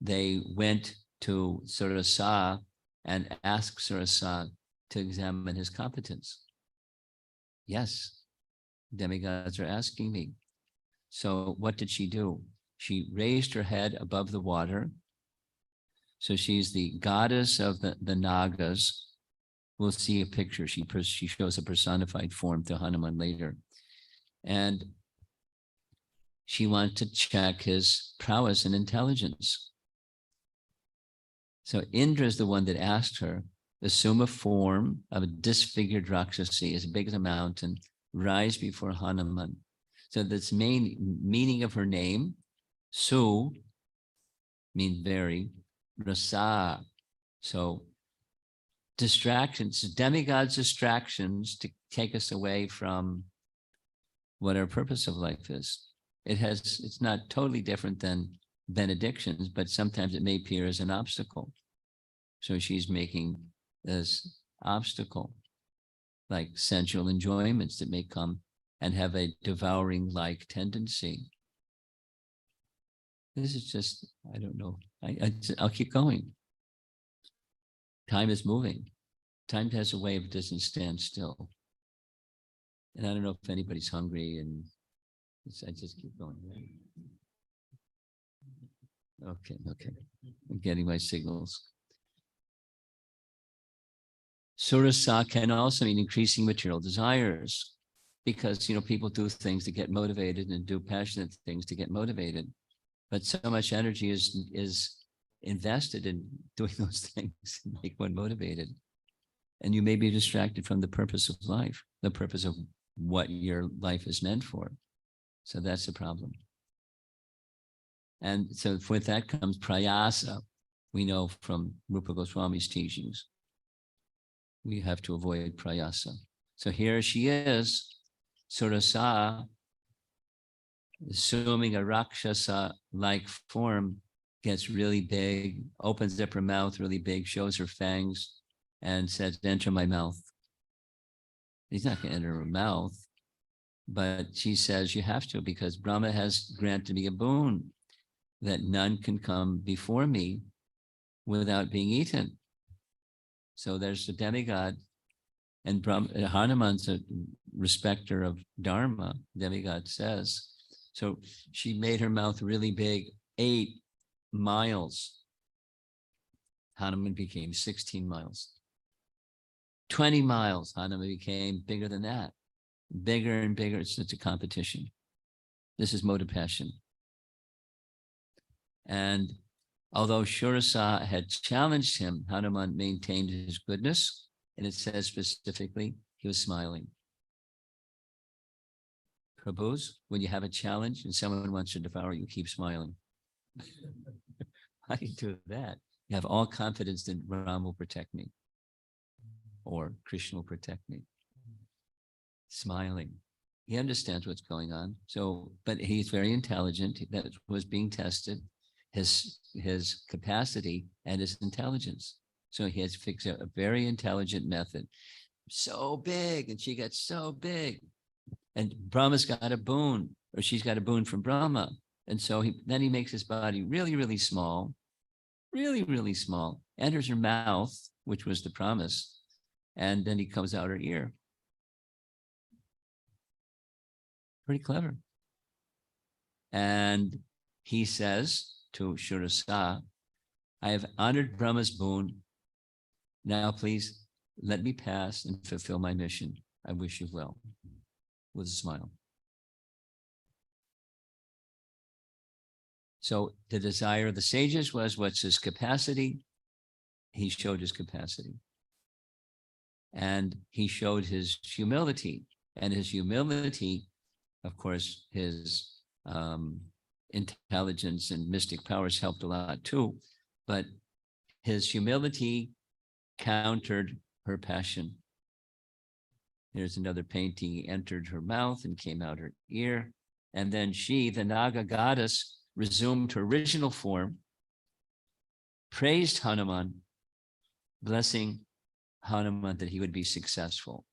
they went to Surasa and asked Surasa to examine his competence. Yes, demigods are asking me. So what did she do? She raised her head above the water. So she's the goddess of the Nagas. We'll see a picture. She shows a personified form to Hanuman later. And she wants to check his prowess and intelligence. So Indra is the one that asked her, assume a form of a disfigured Rakshasi as big as a mountain, rise before Hanuman. So that's main meaning of her name, Su, means very, Rasa. So distractions, demigods' distractions to take us away from what our purpose of life is. It's not totally different than benedictions, but sometimes it may appear as an obstacle. So she's making this obstacle, like sensual enjoyments that may come and have a devouring like tendency. This is just, I don't know. I'll keep going. Time is moving. Time has a way of doesn't stand still. And I don't know if anybody's hungry, and I just keep going. Okay. I'm getting my signals. Surasa can also mean increasing material desires, because people do things to get motivated and do passionate things to get motivated, but so much energy is invested in doing those things to make one motivated, and you may be distracted from the purpose of life, the purpose of what your life is meant for. So that's the problem. And so with that comes prayasa. We know from Rupa Goswami's teachings, we have to avoid prayasa. So here she is, Surasa, assuming a Rakshasa-like form, gets really big, opens up her mouth really big, shows her fangs, and says, enter my mouth. He's not going to enter her mouth, but she says, you have to, because Brahma has granted me a boon that none can come before me without being eaten. So there's the demigod, and Hanuman's a respecter of Dharma, demigod says. So she made her mouth really big, 8 miles. Hanuman became 16 miles. 20 miles, Hanuman became bigger than that. Bigger and bigger, it's a competition. This is mode of passion. And although Shurasa had challenged him, Hanuman maintained his goodness, and it says specifically, he was smiling. Prabhus, when you have a challenge and someone wants to devour you, keep smiling. How do you do that? You have all confidence that Ram will protect me, or Krishna will protect me. Smiling. He understands what's going on. So, but he's very intelligent. That was being tested, his capacity and his intelligence. So he has fixed a very intelligent method. So big, and she got so big. And Brahma's got a boon, or she's got a boon from Brahma. And so then he makes his body really, really small, really small, enters her mouth, which was the promise, and then he comes out her ear. Pretty clever. And he says to Shurasa, I have honored Brahma's boon. Now please let me pass and fulfill my mission. I wish you well. With a smile. So the desire of the sages was, what's his capacity? He showed his capacity. And he showed his humility. And his humility, of course, his intelligence and mystic powers helped a lot too. But his humility countered her passion. There's another painting. He entered her mouth and came out her ear. And then she, the Naga goddess, resumed her original form, praised Hanuman, blessing Hanuman that he would be successful.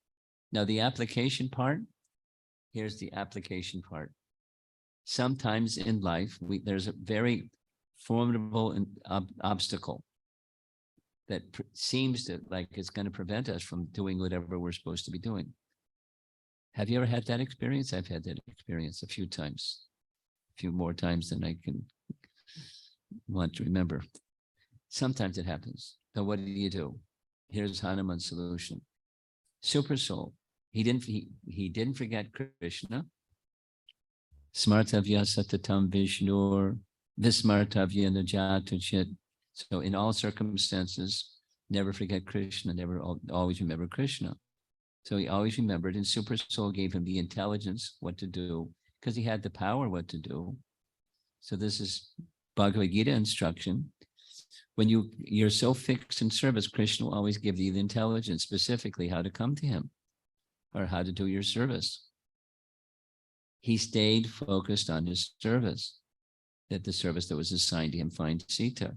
Now the application part, here's the application part. Sometimes in life, there's a very formidable obstacle that seems to like it's going to prevent us from doing whatever we're supposed to be doing. Have you ever had that experience? I've had that experience a few times, a few more times than I can want to remember. Sometimes it happens. So what do? Here's Hanuman's solution. Super soul. He didn't forget Krishna. Smartavya satatam vishnur vismartavya najatuchit. So in all circumstances, never forget Krishna, always remember Krishna. So he always remembered, and Super Soul gave him the intelligence what to do, because he had the power what to do. So this is Bhagavad Gita instruction. When you're so fixed in service, Krishna will always give you the intelligence, specifically how to come to him or how to do your service. He stayed focused on his service, that the service that was assigned to him, find Sita.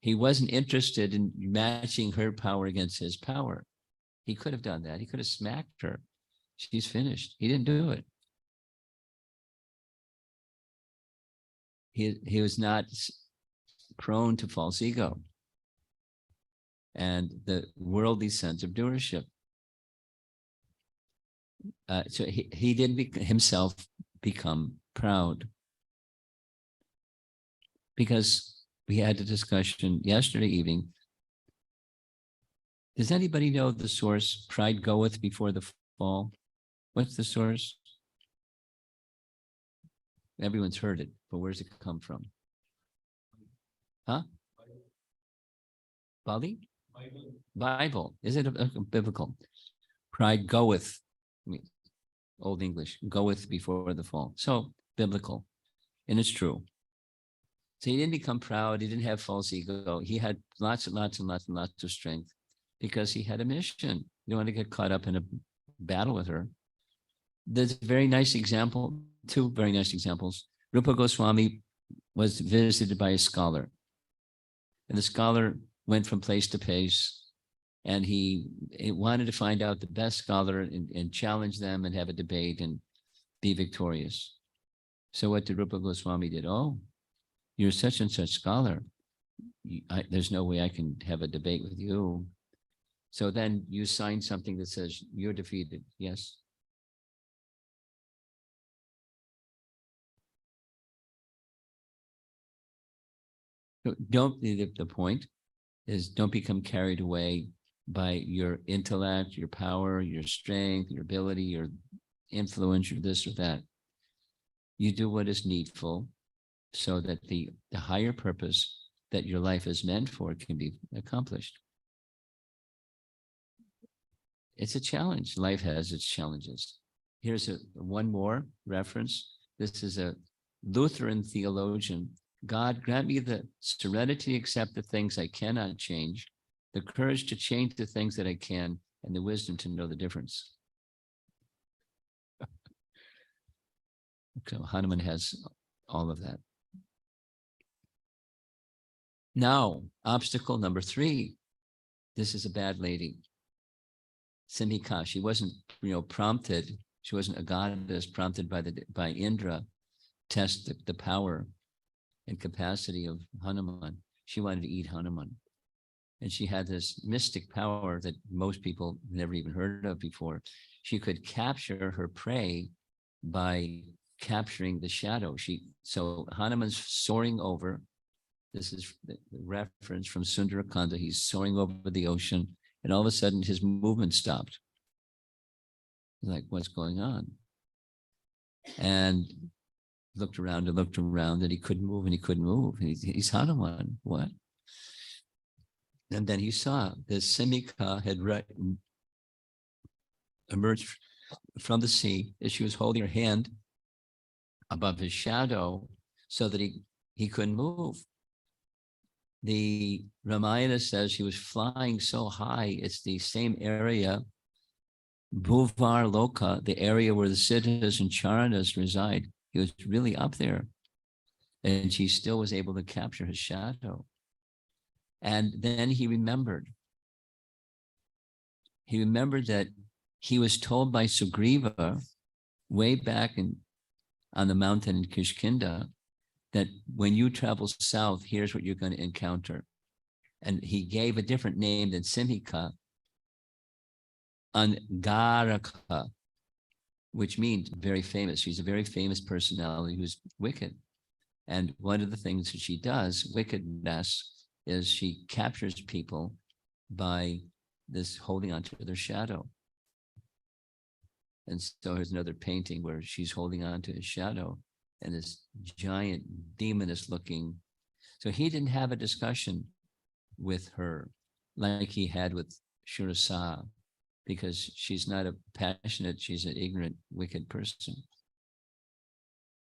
He wasn't interested in matching her power against his power. He could have done that. He could have smacked her. She's finished. He didn't do it. He was not prone to false ego. and the worldly sense of doership. So he didn't himself become proud, because we had a discussion yesterday evening. Does anybody know the source? Pride goeth before the fall. What's the source? Everyone's heard it, but where's it come from? Huh? Bali? Bible. Is it a biblical? Pride goeth, I mean, Old English, goeth before the fall. So biblical, and it's true. So he didn't become proud. He didn't have false ego. He had lots and lots and lots and lots of strength because he had a mission. You don't want to get caught up in a battle with her. There's a very nice example, two very nice examples. Rupa Goswami was visited by a scholar, and the scholar went from place to place, and he wanted to find out the best scholar and challenge them and have a debate and be victorious. So what did Rupa Goswami did? Oh, you're such and such scholar. There's no way I can have a debate with you. So then you sign something that says you're defeated. Yes. So the point is, don't become carried away by your intellect, your power, your strength, your ability, your influence, or this or that. You do what is needful so that the higher purpose that your life is meant for can be accomplished. It's a challenge. Life has its challenges. Here's one more reference. This is a Lutheran theologian. God, grant me the serenity to accept the things I cannot change, the courage to change the things that I can, and the wisdom to know the difference. So Hanuman has all of that. Now, obstacle number 3. This is a bad lady. Simhika. She wasn't, prompted. She wasn't a goddess prompted by Indra. Test the power and capacity of Hanuman. She wanted to eat Hanuman. And she had this mystic power that most people never even heard of before. She could capture her prey by capturing the shadow. So Hanuman's soaring over. This is the reference from Sundarakanda. He's soaring over the ocean, and all of a sudden his movement stopped. Like, what's going on? And looked around, and he couldn't move, and he couldn't move. He's Hanuman. What? And then he saw this Simhika had emerged from the sea as she was holding her hand above his shadow so that he couldn't move. The Ramayana says he was flying so high, it's the same area, Bhuvar Loka, the area where the Siddhas and Charanas reside. He was really up there, and she still was able to capture his shadow. And then he remembered that he was told by Sugriva way back on the mountain in Kishkinda that when you travel south, here's what you're going to encounter. And he gave a different name than Simhika, Angaraka, which means very famous. She's a very famous personality who's wicked. And one of the things that she does, wickedness, is she captures people by this holding onto their shadow. And so here's another painting where she's holding on to his shadow, and this giant demoness looking. So he didn't have a discussion with her like he had with Shurasa, because she's not a passionate, she's an ignorant, wicked person.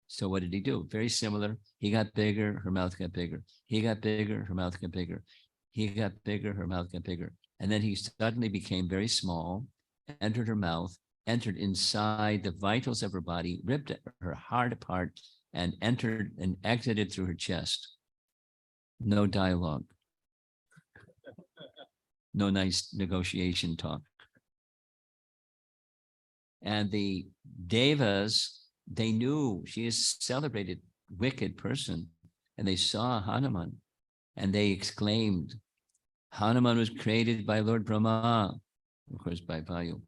So what did he do? Very similar. He got bigger, her mouth got bigger. He got bigger, her mouth got bigger. He got bigger, her mouth got bigger. And then he suddenly became very small, entered her mouth, entered inside the vitals of her body, ripped her heart apart, and entered and exited through her chest. No dialogue. No nice negotiation talk. And the Devas, they knew she is a celebrated wicked person, and they saw Hanuman, and they exclaimed, Hanuman was created by Lord Brahma, of course, by Vayu.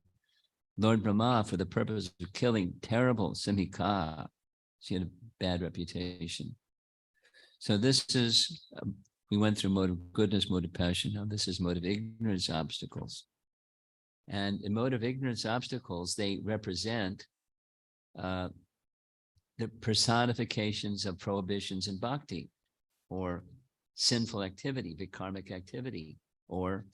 Lord Brahma for the purpose of killing terrible Simhika. She had a bad reputation. So this is, we went through mode of goodness, mode of passion. Now this is mode of ignorance, obstacles. And in mode of ignorance, obstacles, they represent the personifications of prohibitions in bhakti, or sinful activity, vikarmic activity, or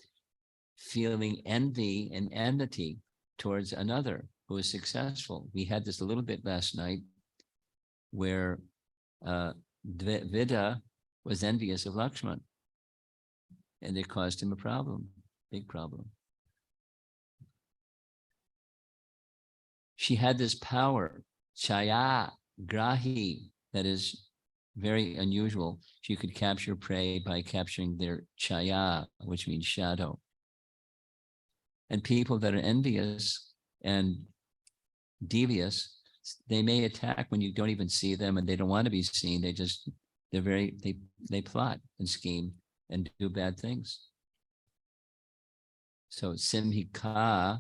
feeling envy and enmity towards another who is successful. We had this a little bit last night where Vida was envious of Lakshman, and it caused him a problem, big problem. She had this power, chaya, grahi, that is very unusual. She could capture prey by capturing their chaya, which means shadow. And people that are envious and devious, they may attack when you don't even see them, and they don't want to be seen. They plot and scheme and do bad things. So Simhika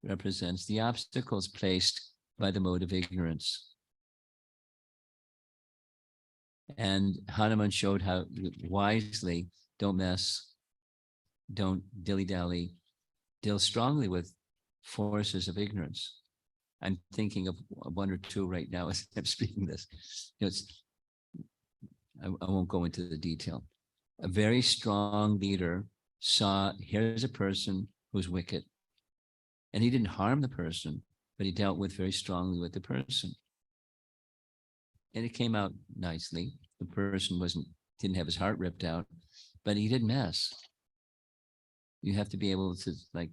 represents the obstacles placed by the mode of ignorance. And Hanuman showed how wisely, don't mess, don't dilly-dally, deal strongly with forces of ignorance. I'm thinking of one or two right now as I'm speaking this. I won't go into the detail. A very strong leader saw, here's a person who's wicked. And he didn't harm the person, but he dealt with very strongly with the person. And it came out nicely. The person didn't have his heart ripped out, but he didn't mess. You have to be able to, like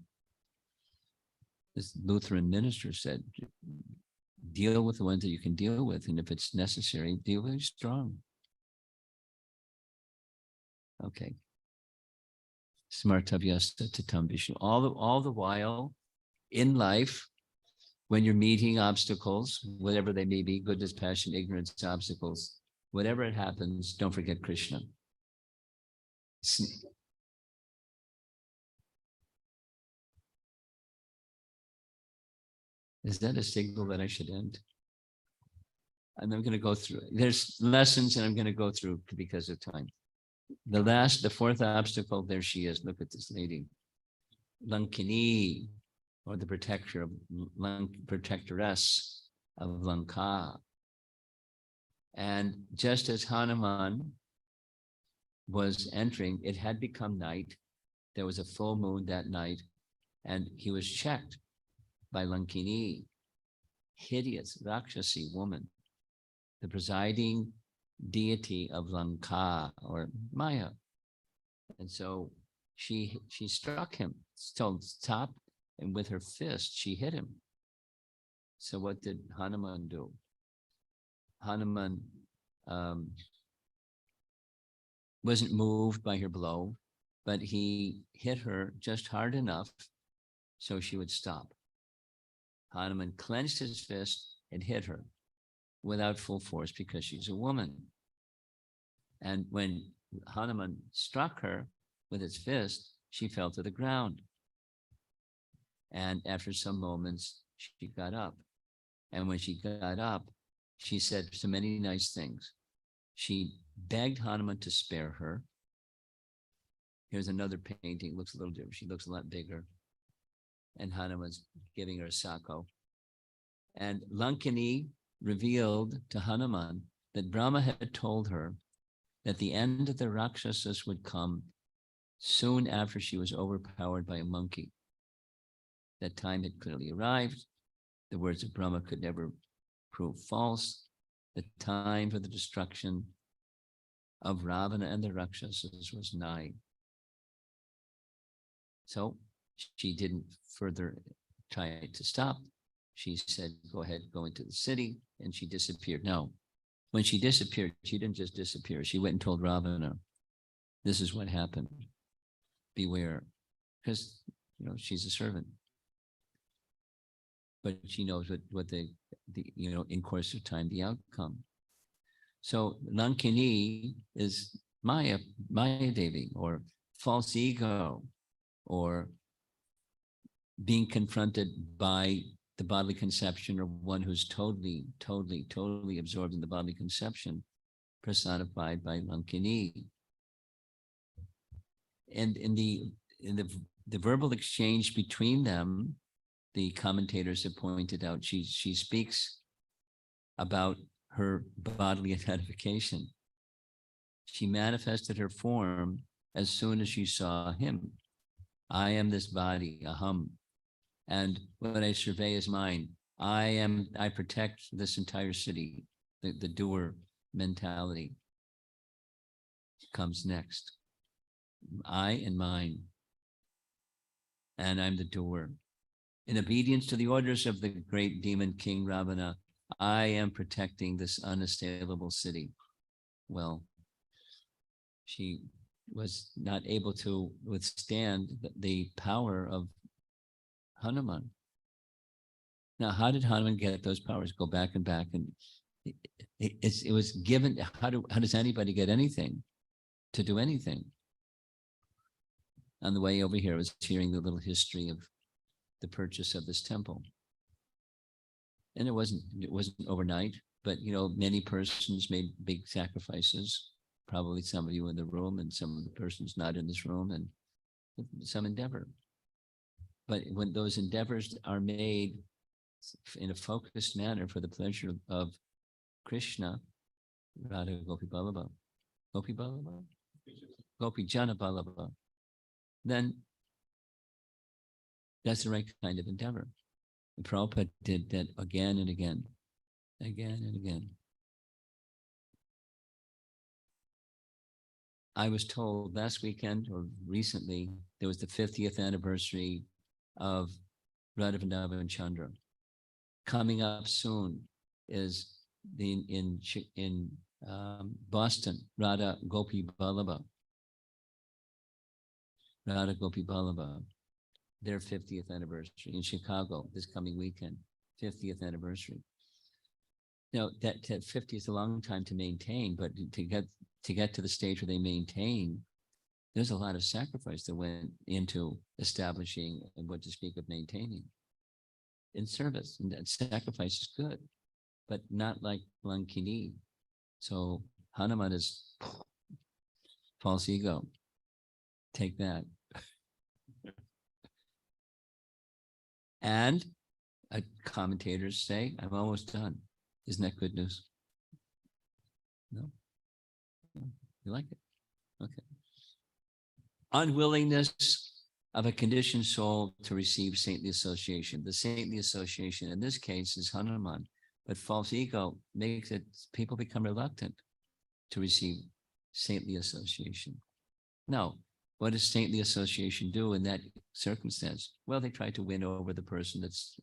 this Lutheran minister said, deal with the ones that you can deal with. And if it's necessary, deal very strong. Okay. Smartavyasta tatam Vishnu. All the while in life, when you're meeting obstacles, whatever they may be, goodness, passion, ignorance, obstacles, whatever it happens, don't forget Krishna. Is that a signal that I should end? And I'm going to go through, there's lessons and I'm going to go through because of time. The fourth obstacle, there she is. Look at this lady. Lankini, or the protectoress of Lanka. And just as Hanuman was entering, it had become night. There was a full moon that night, and he was checked by Lankini, hideous Rakshasi woman, the presiding deity of Lanka, or Maya. And so she struck him, told stop, and with her fist, she hit him. So what did Hanuman do? Hanuman wasn't moved by her blow, but he hit her just hard enough so she would stop. Hanuman clenched his fist and hit her without full force because she's a woman. And when Hanuman struck her with his fist, she fell to the ground. And after some moments, she got up. And when she got up, she said so many nice things. She begged Hanuman to spare her. Here's another painting, looks a little different. She looks a lot bigger. And Hanuman's giving her a sacco. And Lankini revealed to Hanuman that Brahma had told her that the end of the Rakshasas would come soon after she was overpowered by a monkey. That time had clearly arrived. The words of Brahma could never prove false. The time for the destruction of Ravana and the Rakshasas was nigh. So she didn't further try to stop. She said, go ahead, go into the city, and she disappeared. No, when she disappeared, she didn't just disappear. She went and told Ravana, this is what happened. Beware, because she's a servant. But she knows what the in course of time, the outcome. So Lankini is Maya Devi, or false ego or being confronted by the bodily conception, or one who's totally absorbed in the bodily conception, personified by Lankini. And in the verbal exchange between them, the commentators have pointed out, she speaks about her bodily identification. She manifested her form as soon as she saw him. I am this body, aham, and what I survey is mine. I protect this entire city. The doer mentality comes next. I and mine, and I'm the doer. In obedience to the orders of the great demon King Ravana, I am protecting this unassailable city. Well, she was not able to withstand the power of Hanuman. Now, how did Hanuman get those powers? Go back and back, and it was given. How does anybody get anything to do anything? On the way over here, I was hearing the little history of the purchase of this temple, and it wasn't overnight, but many persons made big sacrifices. Probably some of you in the room, and some of the persons not in this room, and some endeavor. But when those endeavors are made in a focused manner for the pleasure of Krishna, Radha Gopi Ballabha, Gopi Ballabha, Gopi Jana Ballabha, then that's the right kind of endeavor. And Prabhupada did that again and again, again and again. I was told last weekend or recently, there was the 50th anniversary of Radha Vrindavan Chandra. Coming up soon is in Boston, Radha Gopi Ballabha. Radha Gopi Ballabha, their 50th anniversary. In Chicago this coming weekend, 50th anniversary. Now that 50 is a long time to maintain, but to get to the stage where they maintain, there's a lot of sacrifice that went into establishing, and what to speak of maintaining, in service. And that sacrifice is good, but not like Lankini. So Hanuman is false ego. Take that. And commentators say, I'm almost done. Isn't that good news? No? You like it? Okay. Unwillingness of a conditioned soul to receive saintly association. The saintly association in this case is Hanuman, but false ego makes it, people become reluctant to receive saintly association. Now, what does saintly association do in that circumstance? Well, they try to win over the person that's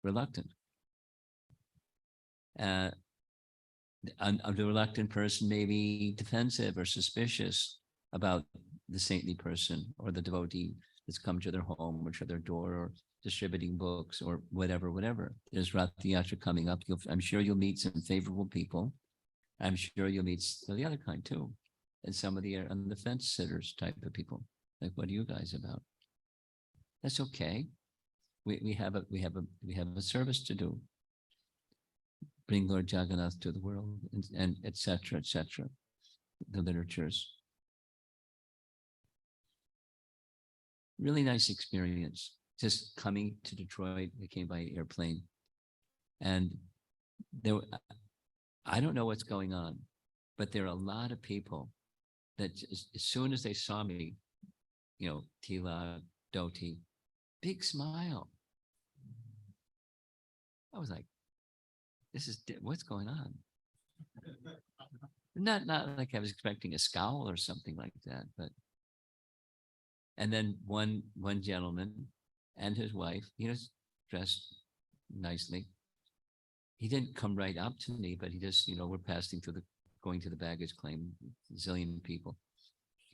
reluctant. The reluctant person may be defensive or suspicious about the saintly person or the devotee that's come to their home or to their door, or distributing books or whatever. There's Rath Yatra coming up. I'm sure you'll meet some favorable people. I'm sure you'll meet the other kind too. And some of the on the fence sitters type of people. Like, what are you guys about? That's okay. We have a service to do. Bring Lord Jagannath to the world, and et cetera, the literatures. Really nice experience. Just coming to Detroit, we came by airplane, and I don't know what's going on, but there are a lot of people that as soon as they saw me, Tila, Doti, big smile. I was like, what's going on? Not like I was expecting a scowl or something like that, but. And then one gentleman and his wife, he was dressed nicely. He didn't come right up to me, but he just, we're going to the baggage claim, a zillion people.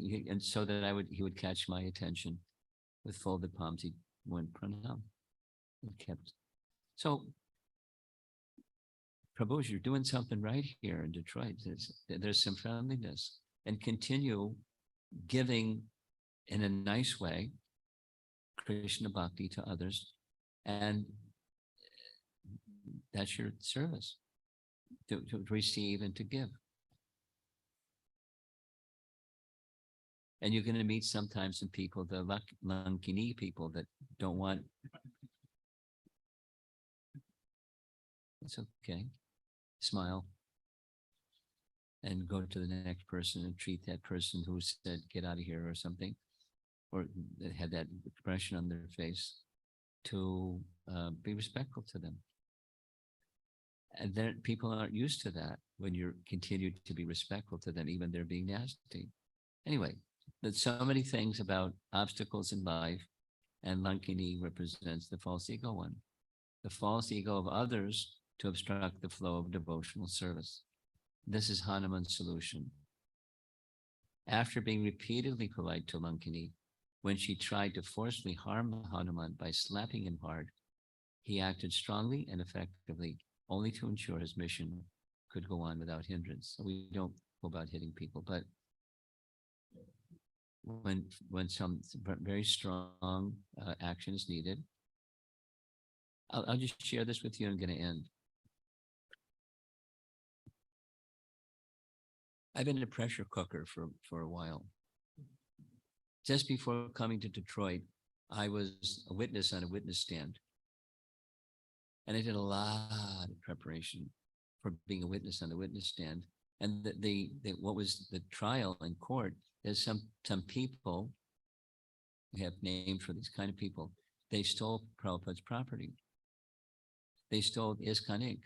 And so that he would catch my attention with folded palms. He went pranam and kept. So, Prabhu, you're doing something right here in Detroit. There's some friendliness, and continue giving in a nice way, Krishna bhakti to others, and that's your service, to receive and to give. And you're going to meet sometimes some people, the Lankini people that don't want. It's okay. Smile and go to the next person and treat that person who said, get out of here or something, or that had that expression on their face, to be respectful to them. And then people aren't used to that when you're continued to be respectful to them, even they're being nasty. Anyway, there's so many things about obstacles in life, and Lankini represents the false ego one, the false ego of others to obstruct the flow of devotional service. This is Hanuman's solution. After being repeatedly polite to Lankini, when she tried to forcefully harm Hanuman by slapping him hard, he acted strongly and effectively, only to ensure his mission could go on without hindrance. So we don't go about hitting people, but when some very strong action is needed, I'll just share this with you. I'm going to end. I've been a pressure cooker for a while. Just before coming to Detroit, I was a witness on a witness stand. And I did a lot of preparation for being a witness on the witness stand. And what was the trial in court is some people, we have names for these kind of people, they stole Prabhupada's property. They stole ISKCON Inc.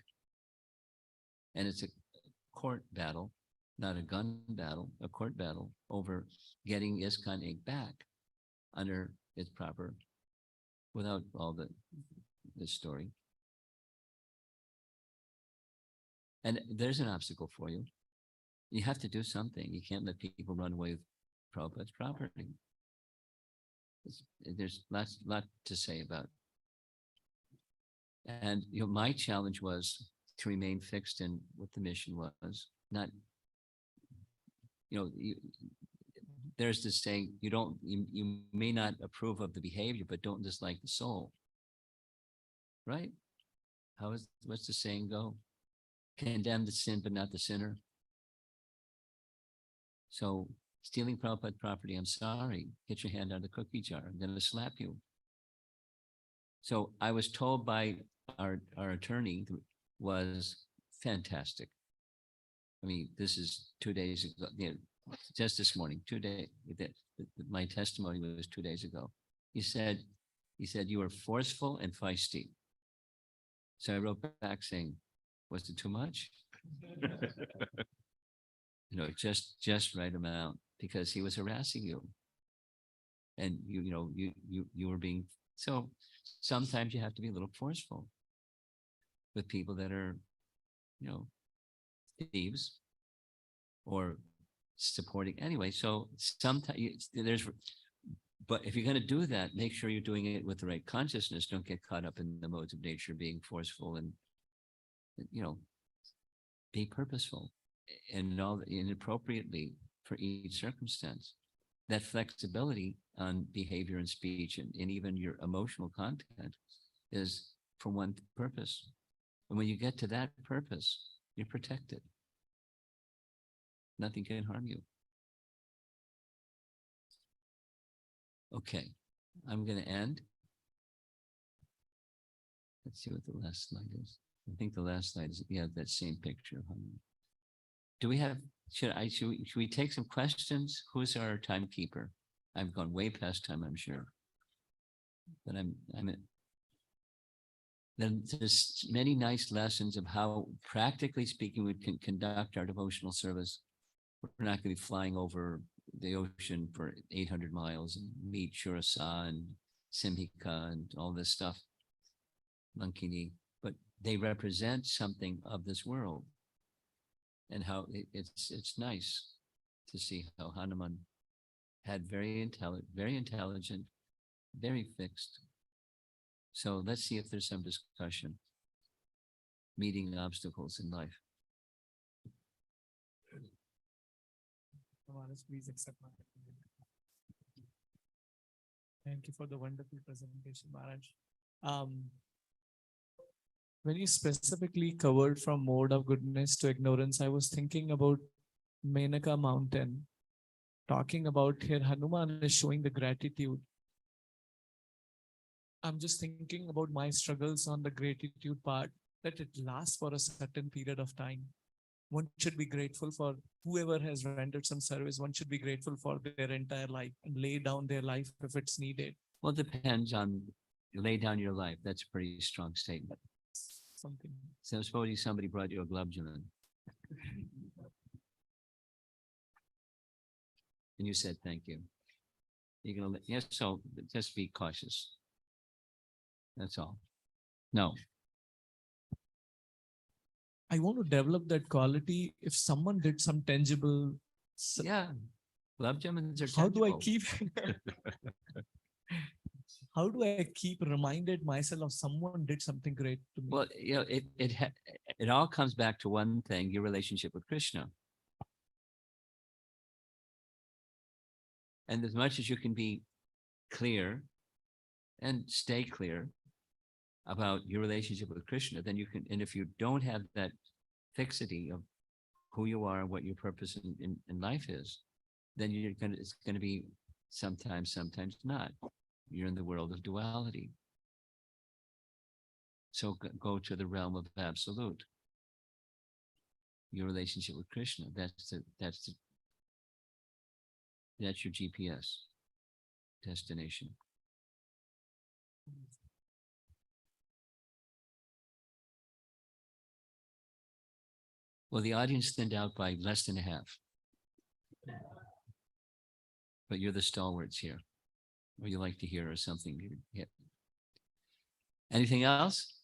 And it's a court battle, not a gun battle, a court battle over getting ISKCON Inc. back under its proper, without all this story. And there's an obstacle for you. You have to do something. You can't let people run away with Prabhupada's property. There's lot to say about it. And my challenge was to remain fixed in what the mission was. Not, there's this saying, you may not approve of the behavior, but don't dislike the soul. Right? What's the saying go? Condemn the sin, but not the sinner. So stealing Prabhupada property, I'm sorry, get your hand out of the cookie jar. I'm going to slap you. So I was told by our attorney, was fantastic. I mean, this is 2 days ago, just this morning, 2 days, my testimony was 2 days ago. He said, you were forceful and feisty. So I wrote back saying, was it too much? Just right amount, because he was harassing you. And you were being, so sometimes you have to be a little forceful with people that are, thieves or supporting anyway. So sometimes but if you're going to do that, make sure you're doing it with the right consciousness. Don't get caught up in the modes of nature, being forceful, and, be purposeful and appropriately for each circumstance. That flexibility on behavior and speech and even your emotional content is for one purpose. And when you get to that purpose, you're protected. Nothing can harm you. Okay, I'm going to end. Let's see what the last slide is. I think the last slide is, that same picture. Do we have, should we take some questions? Who's our timekeeper? I've gone way past time, I'm sure. But then there's many nice lessons of how, practically speaking, we can conduct our devotional service. We're not going to be flying over the ocean for 800 miles and meet Shurasa and Simhika and all this stuff, Lankini, but they represent something of this world. And how it's nice to see how Hanuman had very intelligent, very fixed. So let's see if there's some discussion. Meeting obstacles in life. Maharaj, please accept my Thank you for the wonderful presentation, Maharaj. Um, when you specifically covered from mode of goodness to ignorance, I was thinking about Menaka Mountain, talking about here Hanuman is showing the gratitude. I'm just thinking about my struggles on the gratitude part, that it lasts for a certain period of time. One should be grateful for whoever has rendered some service. One should be grateful for their entire life and lay down their life if it's needed. Well, it depends on, you lay down your life. That's a pretty strong statement. Something. So supposing somebody brought you a glove, John, and you said, thank you. You're gonna, yes, so just be cautious. That's all. No, I want to develop that quality. If someone did some tangible, yeah. Glove Germans are how do I tangible. keep? How do I keep reminded myself of someone did something great to me? Well, you know, it all comes back to one thing: your relationship with Krishna. And as much as you can be clear and stay clear about your relationship with Krishna, then you can. And if you don't have that fixity of who you are and what your purpose in life is, then it's gonna be sometimes not. You're in the world of duality. So go to the realm of absolute. Your relationship with Krishna. That's your GPS destination. Well, the audience thinned out by less than a half. But you're the stalwarts here. What you like to hear or something. Yeah. Anything else?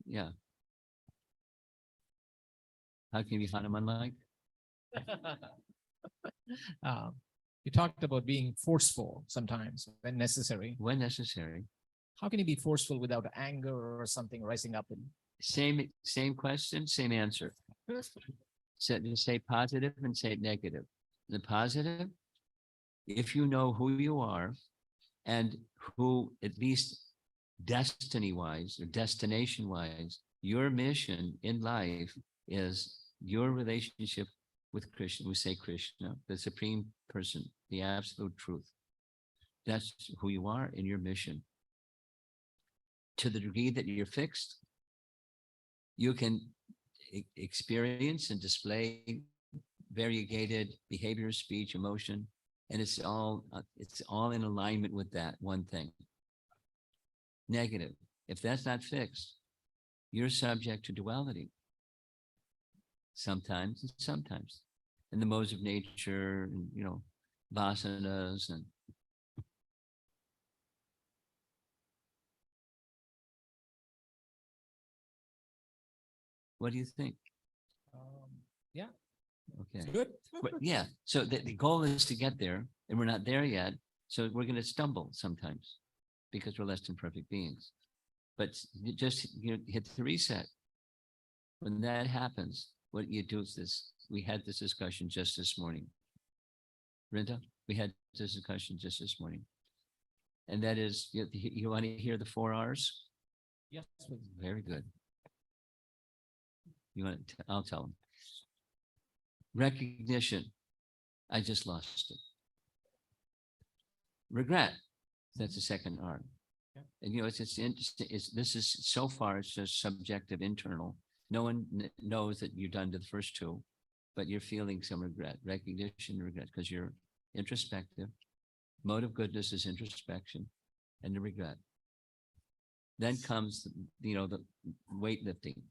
Yeah. How can you be Hanuman-like? Um, you talked about being forceful sometimes when necessary. When necessary. How can you be forceful without anger or something rising up? Same question, same answer. So say positive and say negative. The positive, if you know who you are and who, at least destiny-wise or destination-wise, your mission in life is your relationship with Krishna. We say Krishna, the supreme person, the absolute truth. That's who you are in your mission. To the degree that you're fixed, you can experience and display variegated behavior, speech, emotion, and it's all in alignment with that one thing. Negative. If that's not fixed, you're subject to duality. Sometimes and sometimes. And the modes of nature, and vasanas and what do you think? Yeah. Okay. Good. But yeah. So the goal is to get there, and we're not there yet. So we're going to stumble sometimes because we're less than perfect beings. But just hit the reset. When that happens, what you do is this. We had this discussion just this morning. Rinda, we had this discussion just this morning. And that is, you want to hear the 4 R's? Yes. Very good. You want to, I'll tell them. Recognition. I just lost it. Regret. That's the second R. Yeah. And it's interesting. This is so far, it's just subjective, internal. No one knows that you're done to the first 2, but you're feeling some regret, recognition, regret, because you're introspective. Mode of goodness is introspection and the regret. Then comes, the weightlifting.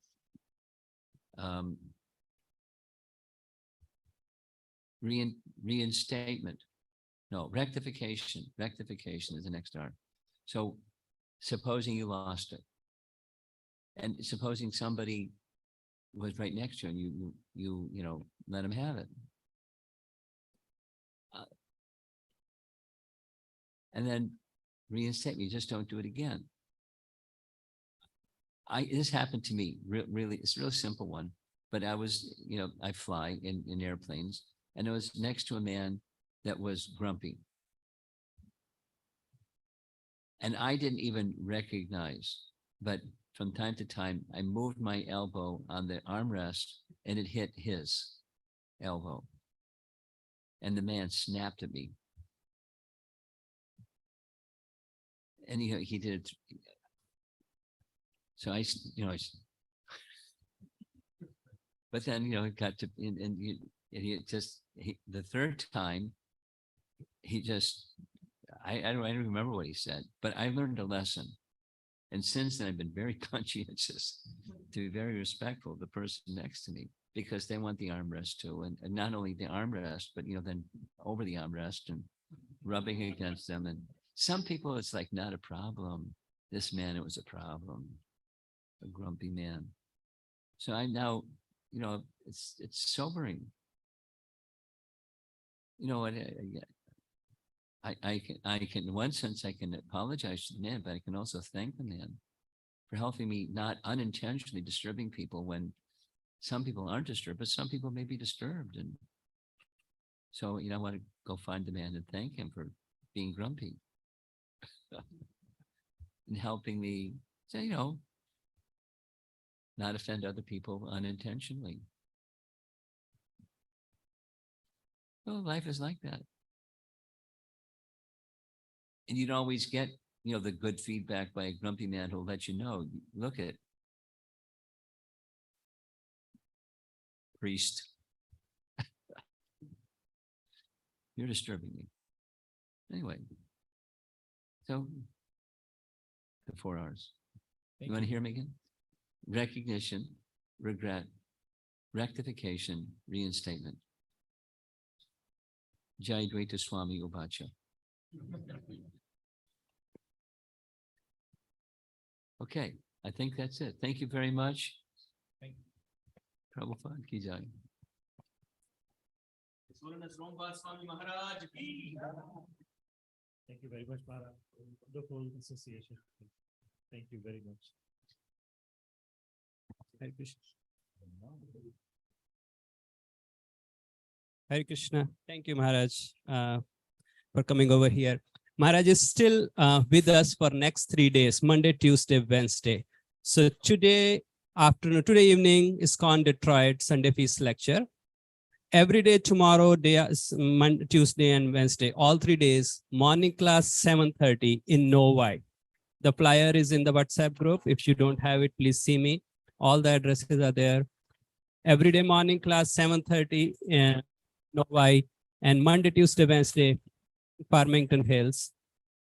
Reinstatement. No, rectification. Rectification is the next R. So supposing you lost it, and supposing somebody was right next to you and you let him have it. And then reinstate. You just don't do it again. This happened to me. Really, it's a real simple one. But I was, I fly in airplanes, and it was next to a man that was grumpy. And I didn't even recognize, but from time to time, I moved my elbow on the armrest and it hit his elbow. And the man snapped at me. And he did it. So but then, it got to, the third time, I don't remember what he said, but I learned a lesson. And since then, I've been very conscientious to be very respectful of the person next to me, because they want the armrest too. And not only the armrest, but, then over the armrest and rubbing against them. And some people, it's like not a problem. This man, it was a problem, a grumpy man. So I now, it's sobering. I can, in one sense, I can apologize to the man, but I can also thank the man for helping me not unintentionally disturbing people when some people aren't disturbed, but some people may be disturbed. And so, I want to go find the man and thank him for being grumpy and helping me say, not offend other people unintentionally. Well, life is like that. And you don't always get, the good feedback by a grumpy man who'll let you know, look at priest. You're disturbing me. Anyway, so the 4 hours. You want to hear me again? Recognition, regret, rectification, reinstatement. Jai Dvaita Swami Ubacha. Okay, I think that's it. Thank you very much. Thank you. Prabhupada ki jai. Romapad Swami Maharaj ki. Thank you very much, Maharaj. Wonderful association. Thank you very much. Hare Krishna. Hare Krishna. Thank you, Maharaj, for coming over here. Maharaj is still with us for next 3 days, Monday, Tuesday, Wednesday. So today evening, ISKCON Detroit Sunday Feast lecture. Every day tomorrow, Monday, Tuesday, and Wednesday, all 3 days, morning class 7:30 in Novi. The flyer is in the WhatsApp group. If you don't have it, please see me. All the addresses are there. Every day morning class 7:30 in Novi, and Monday, Tuesday, Wednesday, Farmington Hills.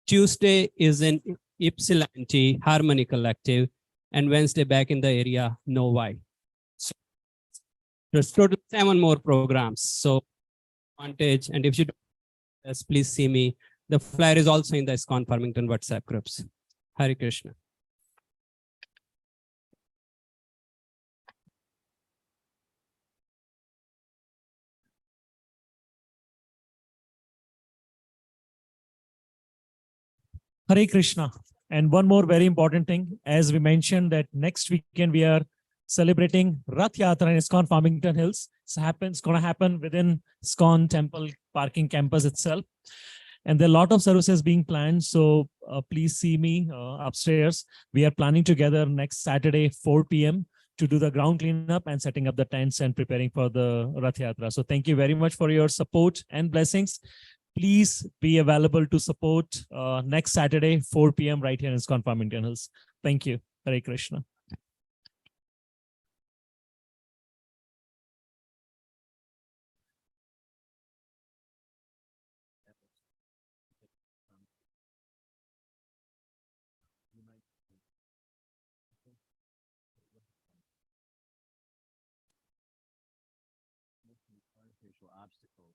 Tuesday is in Ypsilanti Harmony Collective, and Wednesday back in the area, Novi. So there's total 7 more programs. So advantage, and if you don't, yes, please see me. The flyer is also in the ISKCON Farmington WhatsApp groups. Hare Krishna. Hare Krishna. And one more very important thing, as we mentioned that next weekend we are celebrating Rath Yatra in ISKCON Farmington Hills. It's going to happen within ISKCON Temple parking campus itself. And there are a lot of services being planned. So please see me upstairs. We are planning together next Saturday, 4 p.m. to do the ground cleanup and setting up the tents and preparing for the Rath Yatra. So thank you very much for your support and blessings. Please be available to support next Saturday, 4 p.m. right here in ISKCON Farmington Hills. Thank you. Hare Krishna. Artificial obstacle